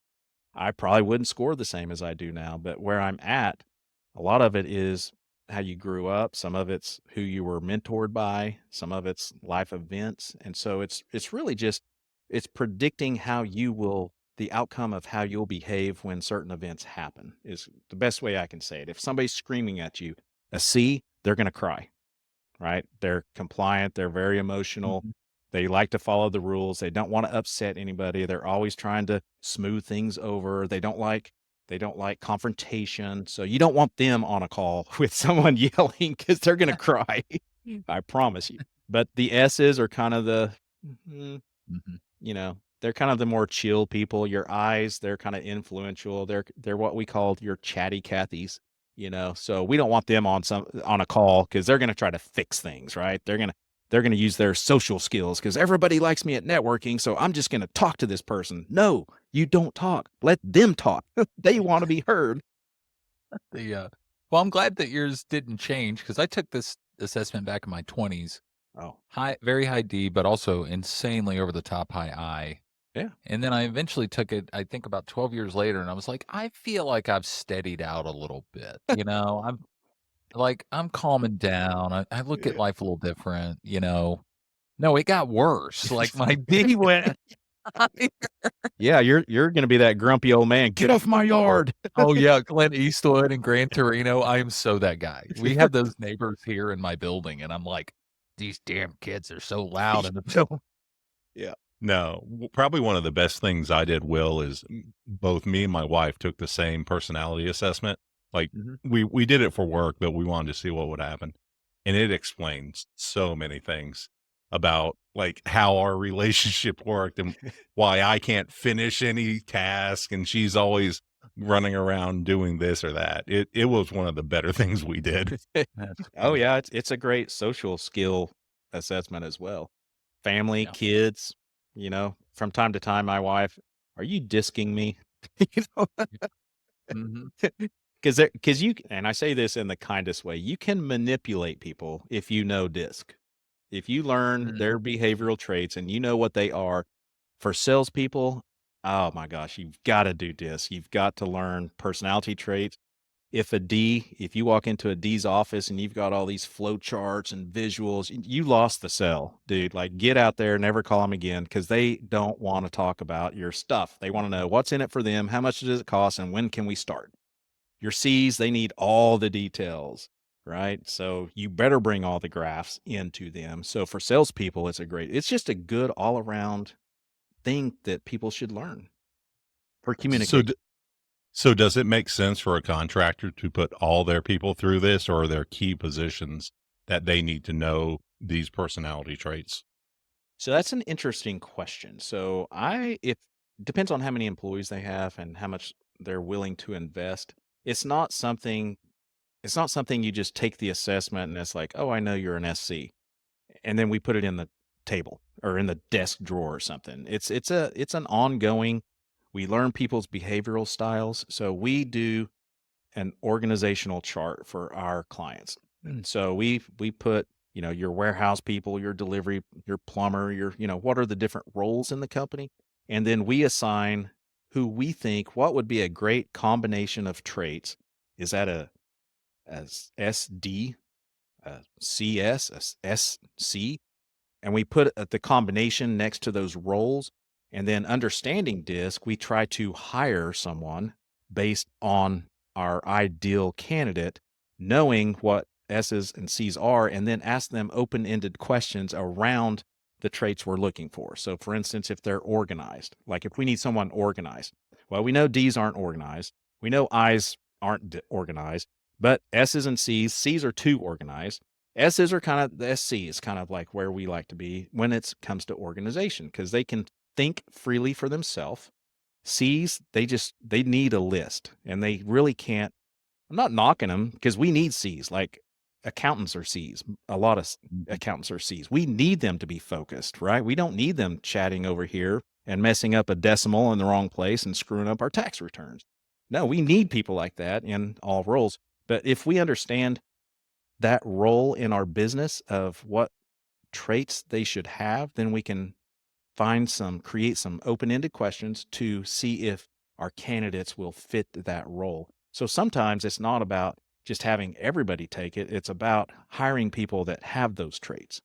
Speaker 1: I probably wouldn't score the same as I do now, but where I'm at, a lot of it is how you grew up. Some of it's who you were mentored by. Some of it's life events, and so it's really just it's predicting how you will the outcome of how you'll behave when certain events happen is the best way I can say it. If somebody's screaming at you, a C, they're going to cry, right? They're compliant. They're very emotional.
Speaker 2: Mhm.
Speaker 1: They like to follow the rules. They don't want to upset anybody. They're always trying to smooth things over. They don't like confrontation. So you don't want them on a call with someone yelling because they're going to cry. I promise you. But the S's are kind of mm,
Speaker 2: Mhm.
Speaker 1: they're kind of the more chill people. Your eyes, they're kind of influential. They're what we call your chatty Cathys. So we don't want them on a call because they're going to try to fix things, right? They're going to use their social skills because everybody likes me at networking, so I'm just going to talk to this person. No, you don't talk. Let them talk. They want to be heard.
Speaker 2: Well, I'm glad that yours didn't change because I took this assessment back in my 20s.
Speaker 1: Oh,
Speaker 2: Very high D, but also insanely over the top high I.
Speaker 1: yeah.
Speaker 2: And then I eventually took it, I think about 12 years later, and I was like, I feel like I've steadied out a little bit. I'm calming down. I look at life a little different. No, it got worse. Like my D went.
Speaker 1: Yeah, you're going to be that grumpy old man. Get off my yard.
Speaker 2: Oh yeah, Clint Eastwood and Gran Torino. I am so that guy. We have those neighbors here in my building, and I'm like, these damn kids are so loud in the building.
Speaker 1: Yeah.
Speaker 3: No, probably one of the best things I did, Will, is both me and my wife took the same personality assessment. Like
Speaker 1: Mhm.
Speaker 3: we did it for work, but we wanted to see what would happen. And it explains so many things about like how our relationship worked and why I can't finish any task and she's always running around doing this or that. It was one of the better things we did.
Speaker 2: That's
Speaker 1: Oh
Speaker 2: cool.
Speaker 1: yeah, it's a great social skill assessment as well. Family,
Speaker 2: Yeah.
Speaker 1: kids, from time to time, my wife, "Are you disking me?" You know?
Speaker 2: Mhm.
Speaker 1: Because you, and I say this in the kindest way, you can manipulate people if you know DISC. If you learn their behavioral traits and you know what they are, for salespeople, oh my gosh, you've got to do DISC. You've got to learn personality traits. If you walk into a D's office and you've got all these flow charts and visuals, you lost the sale, dude. Like, get out there, never call them again, because they don't want to talk about your stuff. They want to know what's in it for them, how much does it cost, and when can we start. Your C's, they need all the details, right? So you better bring all the graphs into them. So for salespeople, it's just a good all around thing that people should learn for
Speaker 3: So,
Speaker 1: communication.
Speaker 3: so does it make sense for a contractor to put all their people through this, or are there key positions that they need to know these personality traits?
Speaker 1: So that's an interesting question. So it depends on how many employees they have and how much they're willing to invest. It's not something, it's not something you just take the assessment and it's like, oh, I know you're an SC. And then we put it in the table or in the desk drawer or something. It's an ongoing, we learn people's behavioral styles. So we do an organizational chart for our clients. And so we put, your warehouse people, your delivery, your plumber, what are the different roles in the company? And then we assign who we think what would be a great combination of traits. Is that a as SD, a CS, a SC? And we put the combination next to those roles. And then understanding DISC, we try to hire someone based on our ideal candidate, knowing what S's and C's are, and then ask them open-ended questions around the traits we're looking for. So for instance, if they're organized, like if we need someone organized, well, we know D's aren't organized. We know I's aren't organized, but S's and C's are too organized. S's are kind of, the SC is kind of like where we like to be when it comes to organization, because they can think freely for themselves. C's, they need a list and they really can't. I'm not knocking them because we need C's. Like accountants are C's. A lot of accountants are C's. We need them to be focused, right? We don't need them chatting over here and messing up a decimal in the wrong place and screwing up our tax returns. No, we need people like that in all roles. But if we understand that role in our business of what traits they should have, then we can create some open-ended questions to see if our candidates will fit that role. So sometimes it's not about just having everybody take it. It's about hiring people that have those traits.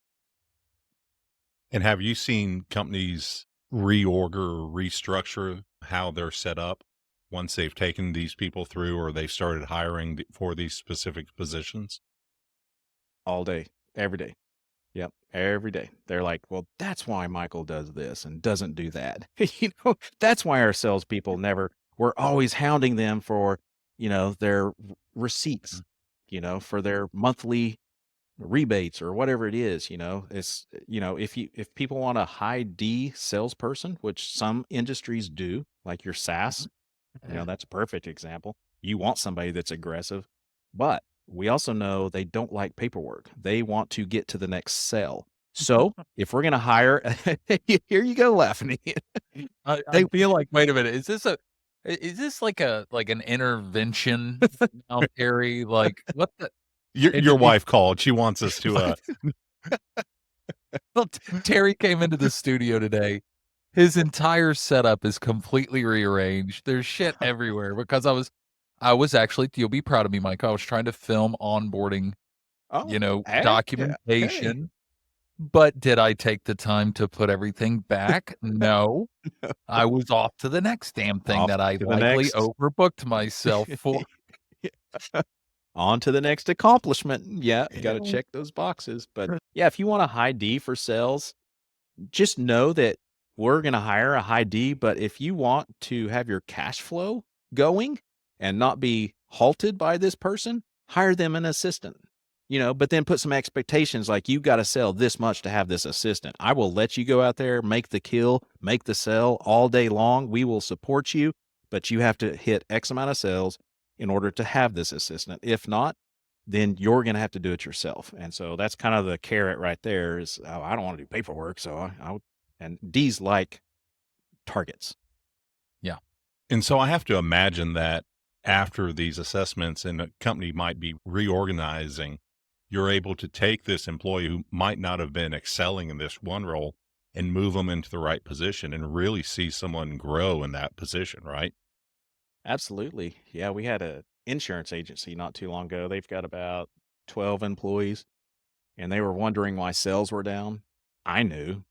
Speaker 3: And have you seen companies reorg or restructure how they're set up once they've taken these people through, or they've started hiring for these specific positions?
Speaker 1: All day, every day. Yep, every day. They're like, well, that's why Michael does this and doesn't do that. That's why our salespeople we're always hounding them for, their receipts, for their monthly rebates or whatever it is. It's, if people want a high D salesperson, which some industries do, like your SaaS, that's a perfect example. You want somebody that's aggressive, but we also know they don't like paperwork. They want to get to the next sale. So if we're going to hire, here you go laughing.
Speaker 2: I feel like, wait a minute, is this like an intervention now, Terry? Like what the?
Speaker 3: Your wife called. She wants us to.
Speaker 2: Well, Terry came into the studio today. His entire setup is completely rearranged. There's shit everywhere because I was actually, you'll be proud of me, Mike. I was trying to film onboarding,
Speaker 1: Hey,
Speaker 2: documentation. But did I take the time to put everything back? No. I was off to the next damn thing that I likely overbooked myself for.
Speaker 1: On to the next accomplishment. Yeah, got to check those boxes. But yeah, if you want a high D for sales, just know that we're going to hire a high D. But if you want to have your cash flow going and not be halted by this person, hire them an assistant. But then put some expectations like you got to sell this much to have this assistant. I will let you go out there, make the kill, make the sell all day long. We will support you, but you have to hit X amount of sales in order to have this assistant. If not, then you're going to have to do it yourself. And so that's kind of the carrot right there is, oh, I don't want to do paperwork. So and D's like targets.
Speaker 2: Yeah.
Speaker 3: And so I have to imagine that after these assessments and the company might be reorganizing, you're able to take this employee who might not have been excelling in this one role and move them into the right position and really see someone grow in that position, right?
Speaker 1: Absolutely. Yeah, we had a insurance agency not too long ago. They've got about 12 employees and they were wondering why sales were down. I knew,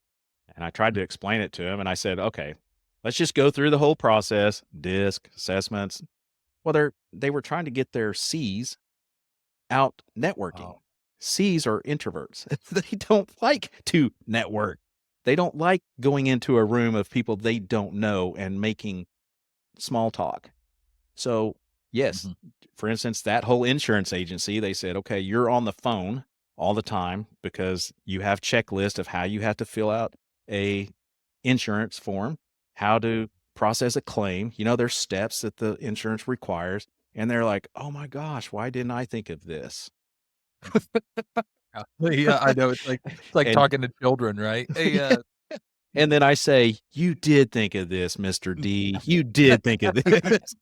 Speaker 1: and I tried to explain it to them and I said, "Okay, let's just go through the whole process, disc, assessments." Well, they were trying to get their C's out networking.
Speaker 2: Oh,
Speaker 1: C's are introverts. They don't like to network. They don't like going into a room of people they don't know and making small talk. So, yes,
Speaker 2: mhm.
Speaker 1: for instance, that whole insurance agency, they said, "Okay, you're on the phone all the time because you have checklist of how you have to fill out a insurance form, how to process a claim. There's steps that the insurance requires." And they're like, "Oh my gosh, why didn't I think of this?"
Speaker 2: Yeah, I know. It's like
Speaker 1: And
Speaker 2: talking to children, right? Hey,
Speaker 1: and then I say, "You did think of this, Mr. D. You did think of this."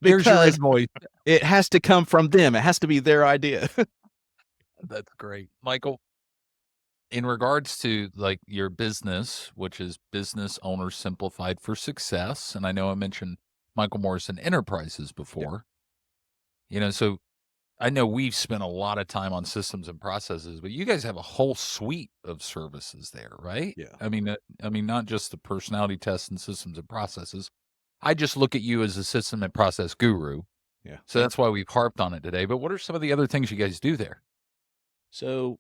Speaker 2: here's your
Speaker 1: Because
Speaker 2: invoice.
Speaker 1: it has to come from them. It has to be their idea.
Speaker 2: That's great. Michael, in regards to like your business, which is Business Owners Simplified for Success, and I know I mentioned Michael Morrison Enterprises
Speaker 1: Yeah.
Speaker 2: before, so I know we've spent a lot of time on systems and processes, but you guys have a whole suite of services there, right?
Speaker 1: Yeah.
Speaker 2: I mean, not just the personality tests and systems and processes. I just look at you as a system and process guru.
Speaker 1: Yeah.
Speaker 2: So that's why we've harped on it today. But what are some of the other things you guys do there?
Speaker 1: So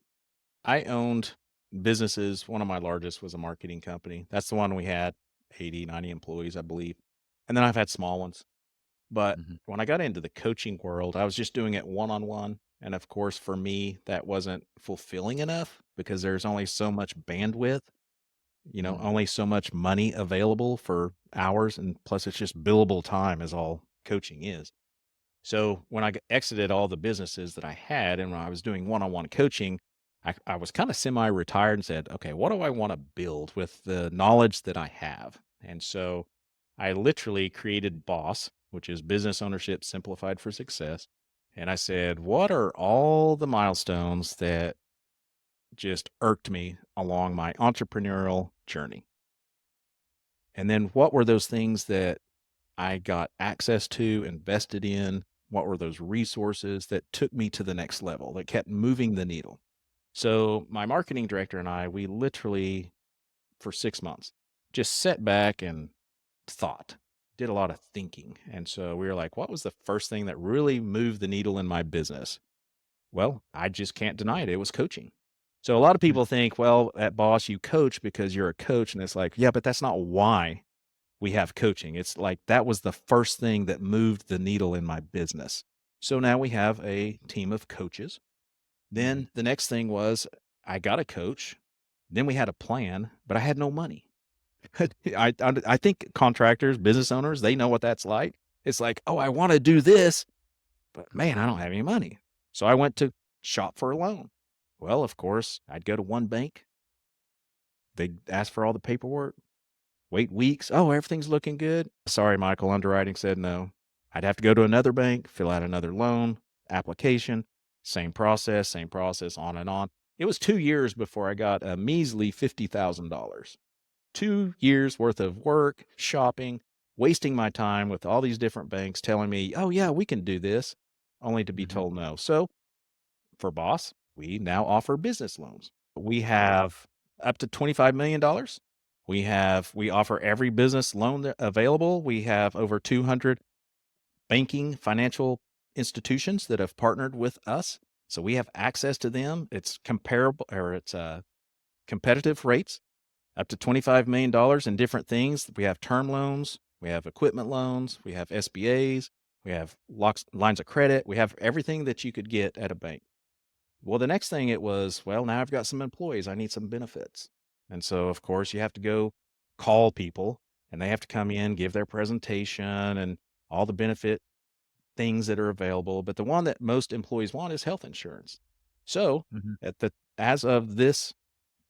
Speaker 1: I owned businesses. One of my largest was a marketing company. That's the one we had 80, 90 employees, I believe. And then I've had small ones. But
Speaker 2: Mhm.
Speaker 1: when I got into the coaching world, I was just doing it one on one. And of course, for me, that wasn't fulfilling enough because there's only so much bandwidth,
Speaker 2: Mm.
Speaker 1: only so much money available for hours. And plus, it's just billable time, is all coaching is. So when I exited all the businesses that I had and when I was doing one on one coaching, I was kind of semi retired and said, "Okay, what do I want to build with the knowledge that I have?" And so I literally created BOSS, which is Business Ownership Simplified for Success. And I said, "What are all the milestones that just irked me along my entrepreneurial journey? And then what were those things that I got access to, invested in? What were those resources that took me to the next level, that kept moving the needle?" So my marketing director and I, we literally for 6 months just sat back and thought, did a lot of thinking. And so we were like, what was the first thing that really moved the needle in my business? Well, I just can't deny it. It was coaching. So a lot of
Speaker 2: Mm.
Speaker 1: people think, well, at Boss, you coach because you're a coach. And it's like, yeah, but that's not why we have coaching. It's like that was the first thing that moved the needle in my business. So now we have a team of coaches.
Speaker 2: Mhm.
Speaker 1: Then the next thing was I got a coach. Then we had a plan, but I had no money. I think contractors, business owners, they know what that's like. It's like, oh, I want to do this, but man, I don't have any money. So I went to shop for a loan. Well, of course, I'd go to one bank. They'd ask for all the paperwork, wait weeks. Oh, everything's looking good. Sorry, Michael, underwriting said no. I'd have to go to another bank, fill out another loan application, same process, on and on. It was 2 years before I got a measly $50,000. 2 years worth of work, shopping, wasting my time with all these different banks telling me, oh, yeah, we can do this, only to be
Speaker 2: Mhm.
Speaker 1: told no. So for Boss, we now offer business loans. We have up to $25 million. We offer every business loan available. We have over 200 banking financial institutions that have partnered with us. So we have access to them. It's comparable or it's competitive rates up to $25 million in different things. We have term loans, we have equipment loans, we have SBAs, we have lines of credit. We have everything that you could get at a bank. Well, the next thing it was, well, now I've got some employees. I need some benefits. And so, of course, you have to go call people and they have to come in, give their presentation and all the benefit things that are available. But the one that most employees want is health insurance. So,
Speaker 2: Mhm.
Speaker 1: as of this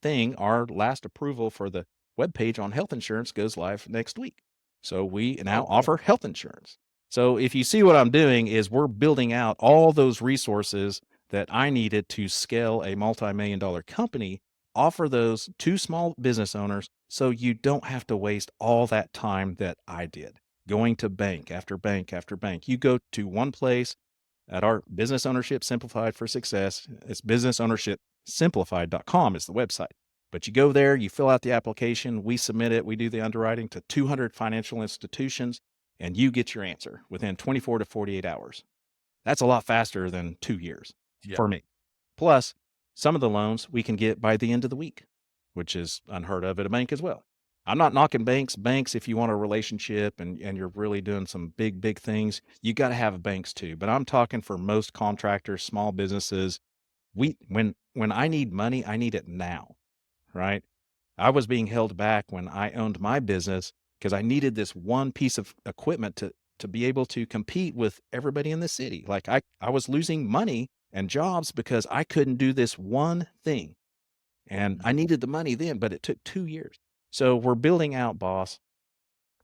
Speaker 1: thing, our last approval for the webpage on health insurance goes live next week. So we now
Speaker 2: Oh, cool.
Speaker 1: offer health insurance. So if you see what I'm doing is we're building out all those resources that I needed to scale a multi-million dollar company, offer those to small business owners so you don't have to waste all that time that I did going to bank after bank after bank. You go to one place at our Business Ownership Simplified for Success. It's businessownershipsimplified.com is the website. But you go there, you fill out the application, we submit it, we do the underwriting to 200 financial institutions, and you get your answer within 24 to 48 hours. That's a lot faster than 2 years for me. Plus, some of the loans we can get by the end of the week, which is unheard of at a bank as well. I'm not knocking banks. Banks, if you want a relationship and you're really doing some big things, you got to have banks too. But I'm talking for most contractors, small businesses. When I need money, I need it now, right? I was being held back when I owned my business because I needed this one piece of equipment to be able to compete with everybody in the city. Like I was losing money and jobs because I couldn't do this one thing. And I needed the money then, but it took 2 years. So we're building out, boss,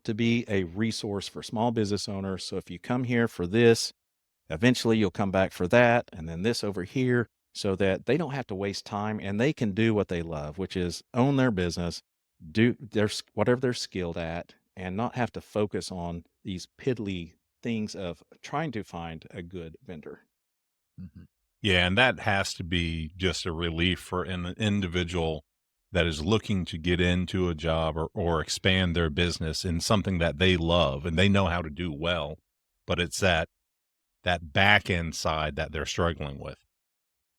Speaker 1: to be a resource for small business owners. So if you come here for this, eventually you'll come back for that, and then this over here, so that they don't have to waste time and they can do what they love, which is own their business, do whatever they're skilled at, and not have to focus on these piddly things of trying to find a good vendor.
Speaker 2: Mm-hmm.
Speaker 3: Yeah, and that has to be just a relief for an individual that is looking to get into a job or expand their business in something that they love and they know how to do well, but it's that back end side that they're struggling with.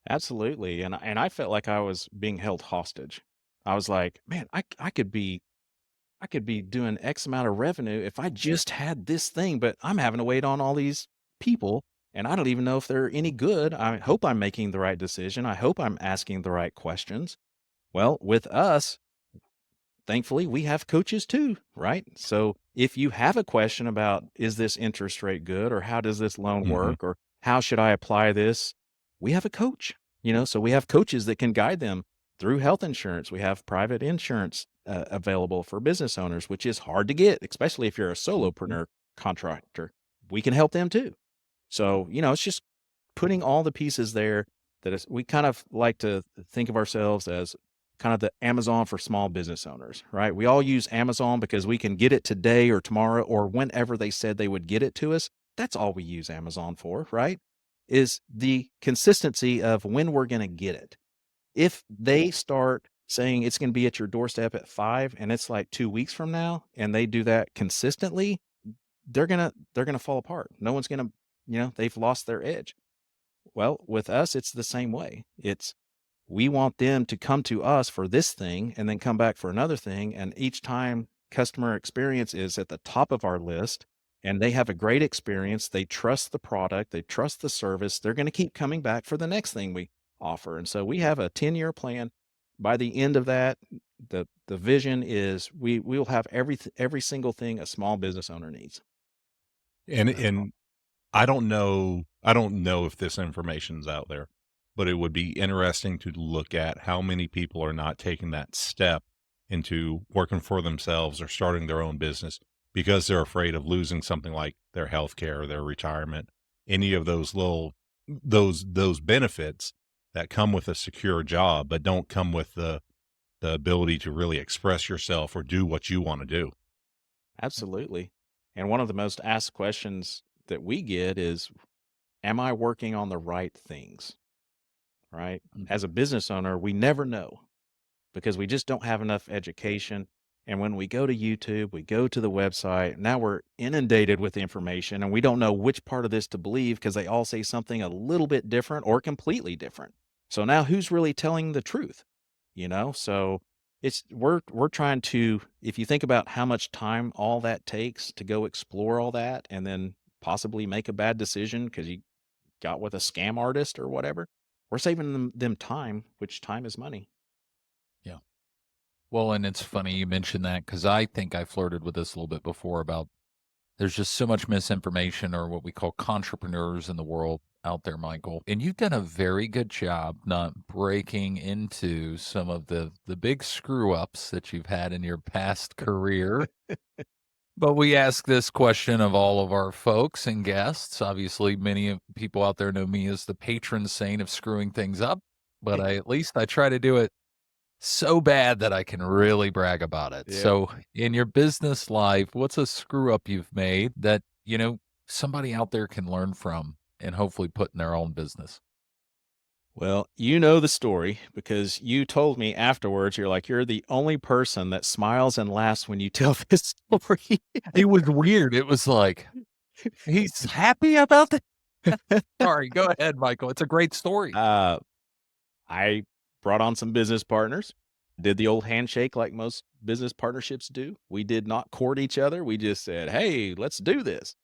Speaker 1: Absolutely. And I felt like I was being held hostage. I was like, man, I could be doing X amount of revenue if I just had this thing, but I'm having to wait on all these people and I don't even know if they're any good. I hope I'm making the right decision. I hope I'm asking the right questions. Well, with us, thankfully, we have coaches too, right? So if you have a question about, is this interest rate good, or how does this loan work, or how should I apply this? We have a coach, so we have coaches that can guide them through health insurance. We have private insurance available for business owners, which is hard to get, especially if you're a solopreneur contractor. We can help them too. So, it's just putting all the pieces there we kind of like to think of ourselves as kind of the Amazon for small business owners, right? We all use Amazon because we can get it today or tomorrow or whenever they said they would get it to us. That's all we use Amazon for, right? Is the consistency of when we're going to get it. If they start saying it's going to be at your doorstep at 5 and it's like 2 weeks from now and they do that consistently, they're going to fall apart. No one's going to, they've lost their edge. Well, with us, it's the same way. We want them to come to us for this thing and then come back for another thing. And each time customer experience is at the top of our list and they have a great experience, they trust the product, they trust the service, they're going to keep coming back for the next thing we offer. And so we have a 10-year plan. By the end of that, the vision is we'll have every single thing a small business owner needs.
Speaker 3: And I don't know if this information's out there, but it would be interesting to look at how many people are not taking that step into working for themselves or starting their own business because they're afraid of losing something like their health care, their retirement, any of those those benefits that come with a secure job, but don't come with the ability to really express yourself or do what you want to do.
Speaker 1: Absolutely. And one of the most asked questions that we get is, am I working on the right things? Right? As a business owner, we never know because we just don't have enough education. And when we go to YouTube, we go to the website, now we're inundated with information and we don't know which part of this to believe because they all say something a little bit different or completely different. So now who's really telling the truth? So we're trying to, if you think about how much time all that takes to go explore all that and then possibly make a bad decision because you got with a scam artist or whatever, we're saving them time, which time is money.
Speaker 2: Yeah. Well, and it's funny you mentioned that because I think I flirted with this a little bit before about there's just so much misinformation or what we call contrapreneurs in the world out there, Michael. And you've done a very good job not breaking into some of the big screw ups that you've had in your past career. But we ask this question of all of our folks and guests. Obviously, many people out there know me as the patron saint of screwing things up, but at least I try to do it so bad that I can really brag about it.
Speaker 1: Yep.
Speaker 2: So, in your business life, what's a screw up you've made that, somebody out there can learn from and hopefully put in their own business?
Speaker 1: Well, you know the story because you told me afterwards, you're the only person that smiles and laughs when you tell this story.
Speaker 2: It was weird. It was like, he's happy about that. Sorry, go ahead, Michael. It's a great story.
Speaker 1: I brought on some business partners, did the old handshake like most business partnerships do. We did not court each other. We just said, hey, let's do this.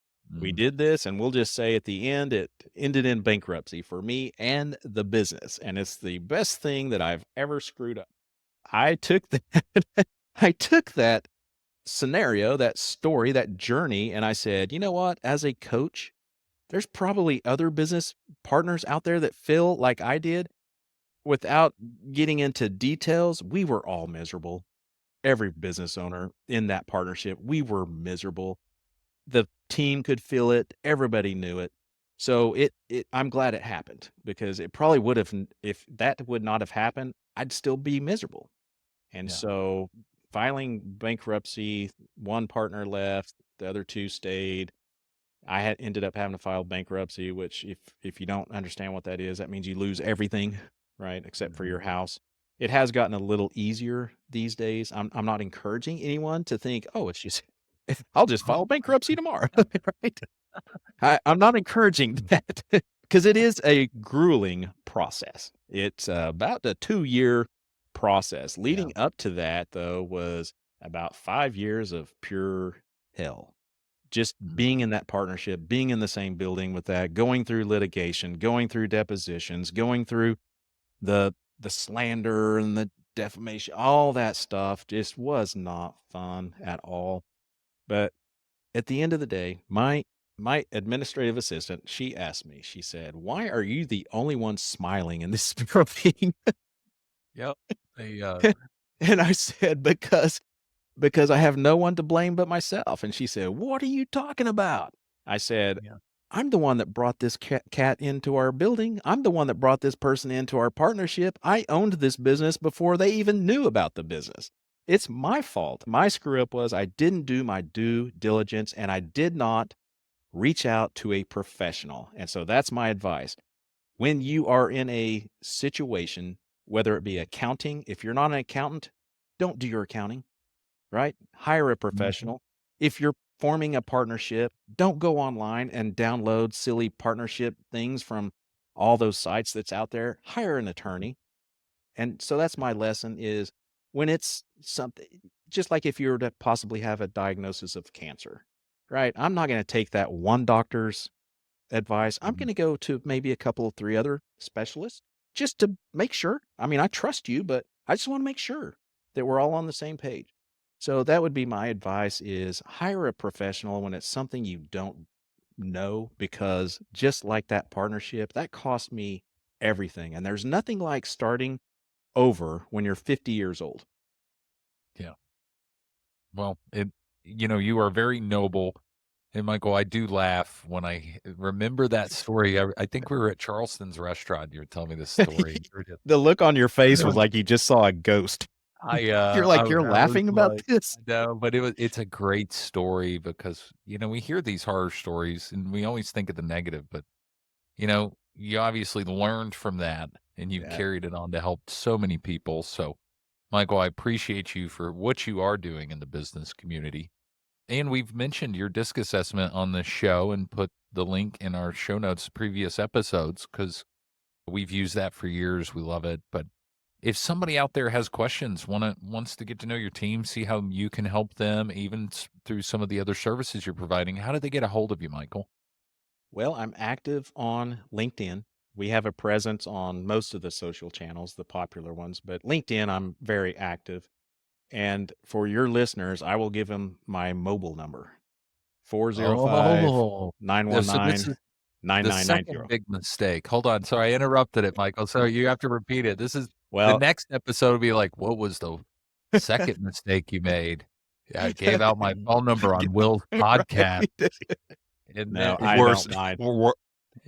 Speaker 1: We did this, and we'll just say at the end, it ended in bankruptcy for me and the business. And it's the best thing that I've ever screwed up. I took that, I took that scenario, that story, that journey, and I said, you know what? As a coach, there's probably other business partners out there that feel like I did. Without getting into details, we were all miserable. Every business owner in that partnership, we were miserable. The team could feel it. Everybody knew it. So I'm glad it happened because it probably would have, if that would not have happened, I'd still be miserable. And
Speaker 2: Yeah.
Speaker 1: so filing bankruptcy, one partner left, the other two stayed. I had ended up having to file bankruptcy, which if you don't understand what that is, that means you lose everything, right? Except for your house. It has gotten a little easier these days. I'm not encouraging anyone to think, oh, it's just I'll just file bankruptcy tomorrow. Right? I'm not encouraging that because it is a grueling process. It's about a 2-year process. Leading up to that, though, was about 5 years of pure hell. Just being in that partnership, being in the same building with that, going through litigation, going through depositions, going through the slander and the defamation, all that stuff just was not fun at all. But at the end of the day, my administrative assistant, she asked me, she said, "Why are you the only one smiling in this meeting?"
Speaker 2: Yep.
Speaker 1: And I said, because I have no one to blame but myself. And she said, "What are you talking about?" I said,
Speaker 2: Yeah.
Speaker 1: "I'm the one that brought this cat into our building. I'm the one that brought this person into our partnership. I owned this business before they even knew about the business. It's my fault. My screw up was I didn't do my due diligence and I did not reach out to a professional." And so that's my advice. When you are in a situation, whether it be accounting, if you're not an accountant, don't do your accounting, right? Hire a professional. If you're forming a partnership, don't go online and download silly partnership things from all those sites that's out there. Hire an attorney. And so that's my lesson is when it's something, just like if you were to possibly have a diagnosis of cancer, right? I'm not going to take that one doctor's advice. I'm going to go to maybe a couple of 3 other specialists just to make sure. I mean, I trust you, but I just want to make sure that we're all on the same page. So that would be my advice is hire a professional when it's something you don't know, because just like that partnership, that cost me everything. And there's nothing like starting over when you're 50 years old.
Speaker 2: Yeah. Well, you are very noble. And Michael, I do laugh when I remember that story. I think we were at Charleston's restaurant. You were telling me this story.
Speaker 1: The look on your face was like you just saw a ghost. You're like, you're laughing about this?
Speaker 2: No, but it's a great story because, we hear these horror stories and we always think of the negative, but, you obviously learned from that and you've carried it on to help so many people. So, Michael, I appreciate you for what you are doing in the business community. And we've mentioned your DISC assessment on this show and put the link in our show notes, previous episodes, because we've used that for years. We love it. But if somebody out there has questions, wants to get to know your team, see how you can help them, even through some of the other services you're providing, how do they get a hold of you, Michael?
Speaker 1: Well, I'm active on LinkedIn. We have a presence on most of the social channels, the popular ones, but LinkedIn, I'm very active. And for your listeners, I will give them my mobile number, 405
Speaker 2: So this
Speaker 1: 919
Speaker 2: is the
Speaker 1: 9990.
Speaker 2: second big mistake. Hold on. Sorry, I interrupted it, Michael. So you have to repeat it. This is the
Speaker 1: Well,
Speaker 2: next episode will be like, what was the second mistake you made? Yeah, I gave out my phone number on Will's podcast. And
Speaker 1: No,
Speaker 2: then,
Speaker 1: I
Speaker 3: Worse,
Speaker 1: don't mind.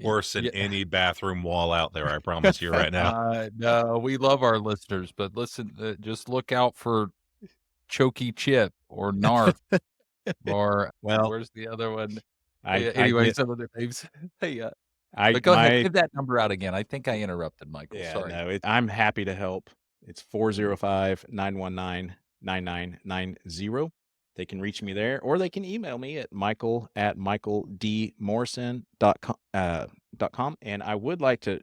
Speaker 3: worse than
Speaker 2: yeah,
Speaker 3: any bathroom wall out there. I promise you right now.
Speaker 2: no, we love our listeners, but listen, just look out for Choky Chip or Narf or
Speaker 1: Well,
Speaker 2: where's the other one?
Speaker 1: I
Speaker 2: Anyway,
Speaker 1: get
Speaker 2: some of the names. Hey,
Speaker 1: I
Speaker 2: but go ahead,
Speaker 1: my
Speaker 2: give that number out again. I think I interrupted, Michael.
Speaker 1: yeah,
Speaker 2: Sorry.
Speaker 1: no, I'm happy to help. It's 405-919-9990. They can reach me there, or they can email me at michael@michaeldmorrison.com. And I would like to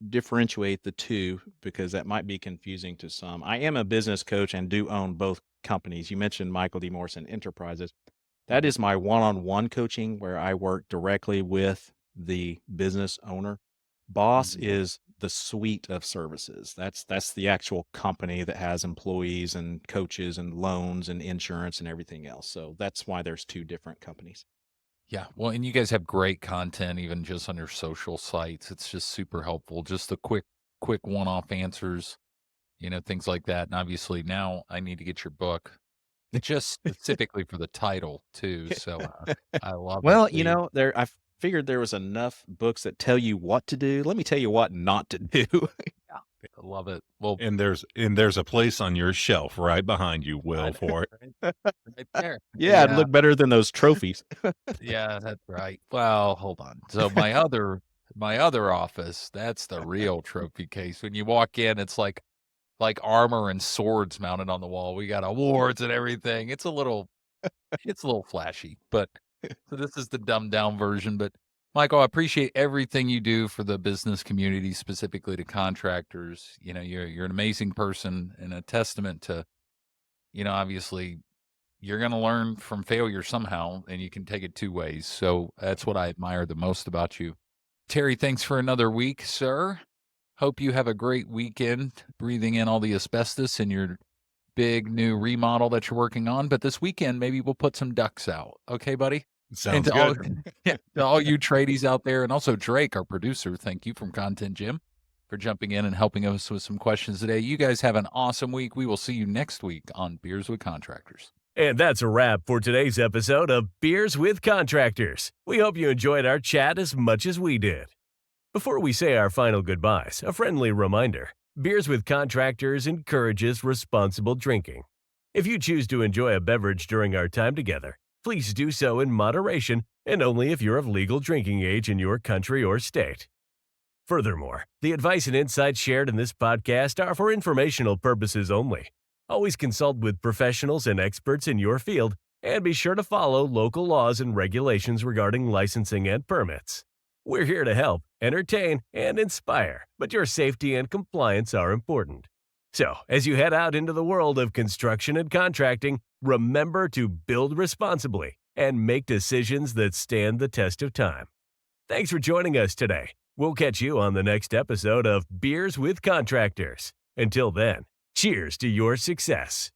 Speaker 1: differentiate the two because that might be confusing to some. I am a business coach and do own both companies. You mentioned Michael D. Morrison Enterprises. That is my one-on-one coaching where I work directly with the business owner. Boss is the suite of services. That's the actual company that has employees and coaches and loans and insurance and everything else. So that's why there's two different companies.
Speaker 2: Yeah, well, and you guys have great content, even just on your social sites. It's just super helpful. Just the quick one-off answers, things like that. And obviously, now I need to get your book, just specifically for the title too. So I love it.
Speaker 1: Well,
Speaker 2: So
Speaker 1: I figured there was enough books that tell you what to do. Let me tell you what not to do.
Speaker 2: I love it. Well,
Speaker 3: And there's a place on your shelf right behind you, Will, for it.
Speaker 2: right there.
Speaker 1: Yeah, it'd look better than those trophies.
Speaker 2: Yeah, that's right. Well, hold on. So my other office, that's the real trophy case. When you walk in, it's like armor and swords mounted on the wall. We got awards and everything. It's a little flashy, but so this is the dumbed down version. But Michael, I appreciate everything you do for the business community, specifically to contractors. You're an amazing person and a testament to, obviously you're going to learn from failure somehow, and you can take it two ways. So that's what I admire the most about you. Terry, thanks for another week, sir. Hope you have a great weekend breathing in all the asbestos in your big new remodel that you're working on. But this weekend, maybe we'll put some ducks out. Okay, buddy? And
Speaker 3: Sounds
Speaker 2: to all,
Speaker 3: good.
Speaker 2: to all you tradies out there, and also Drake, our producer, thank you from Content Jim for jumping in and helping us with some questions today. You guys have an awesome week. We will see you next week on Beers with Contractors.
Speaker 4: And that's a wrap for today's episode of Beers with Contractors. We hope you enjoyed our chat as much as we did. Before we say our final goodbyes, a friendly reminder. Beers with Contractors encourages responsible drinking. If you choose to enjoy a beverage during our time together, please do so in moderation and only if you're of legal drinking age in your country or state. Furthermore, the advice and insights shared in this podcast are for informational purposes only. Always consult with professionals and experts in your field, and be sure to follow local laws and regulations regarding licensing and permits. We're here to help, entertain, and inspire, but your safety and compliance are important. So, as you head out into the world of construction and contracting, remember to build responsibly and make decisions that stand the test of time. Thanks for joining us today. We'll catch you on the next episode of Beers with Contractors. Until then, cheers to your success.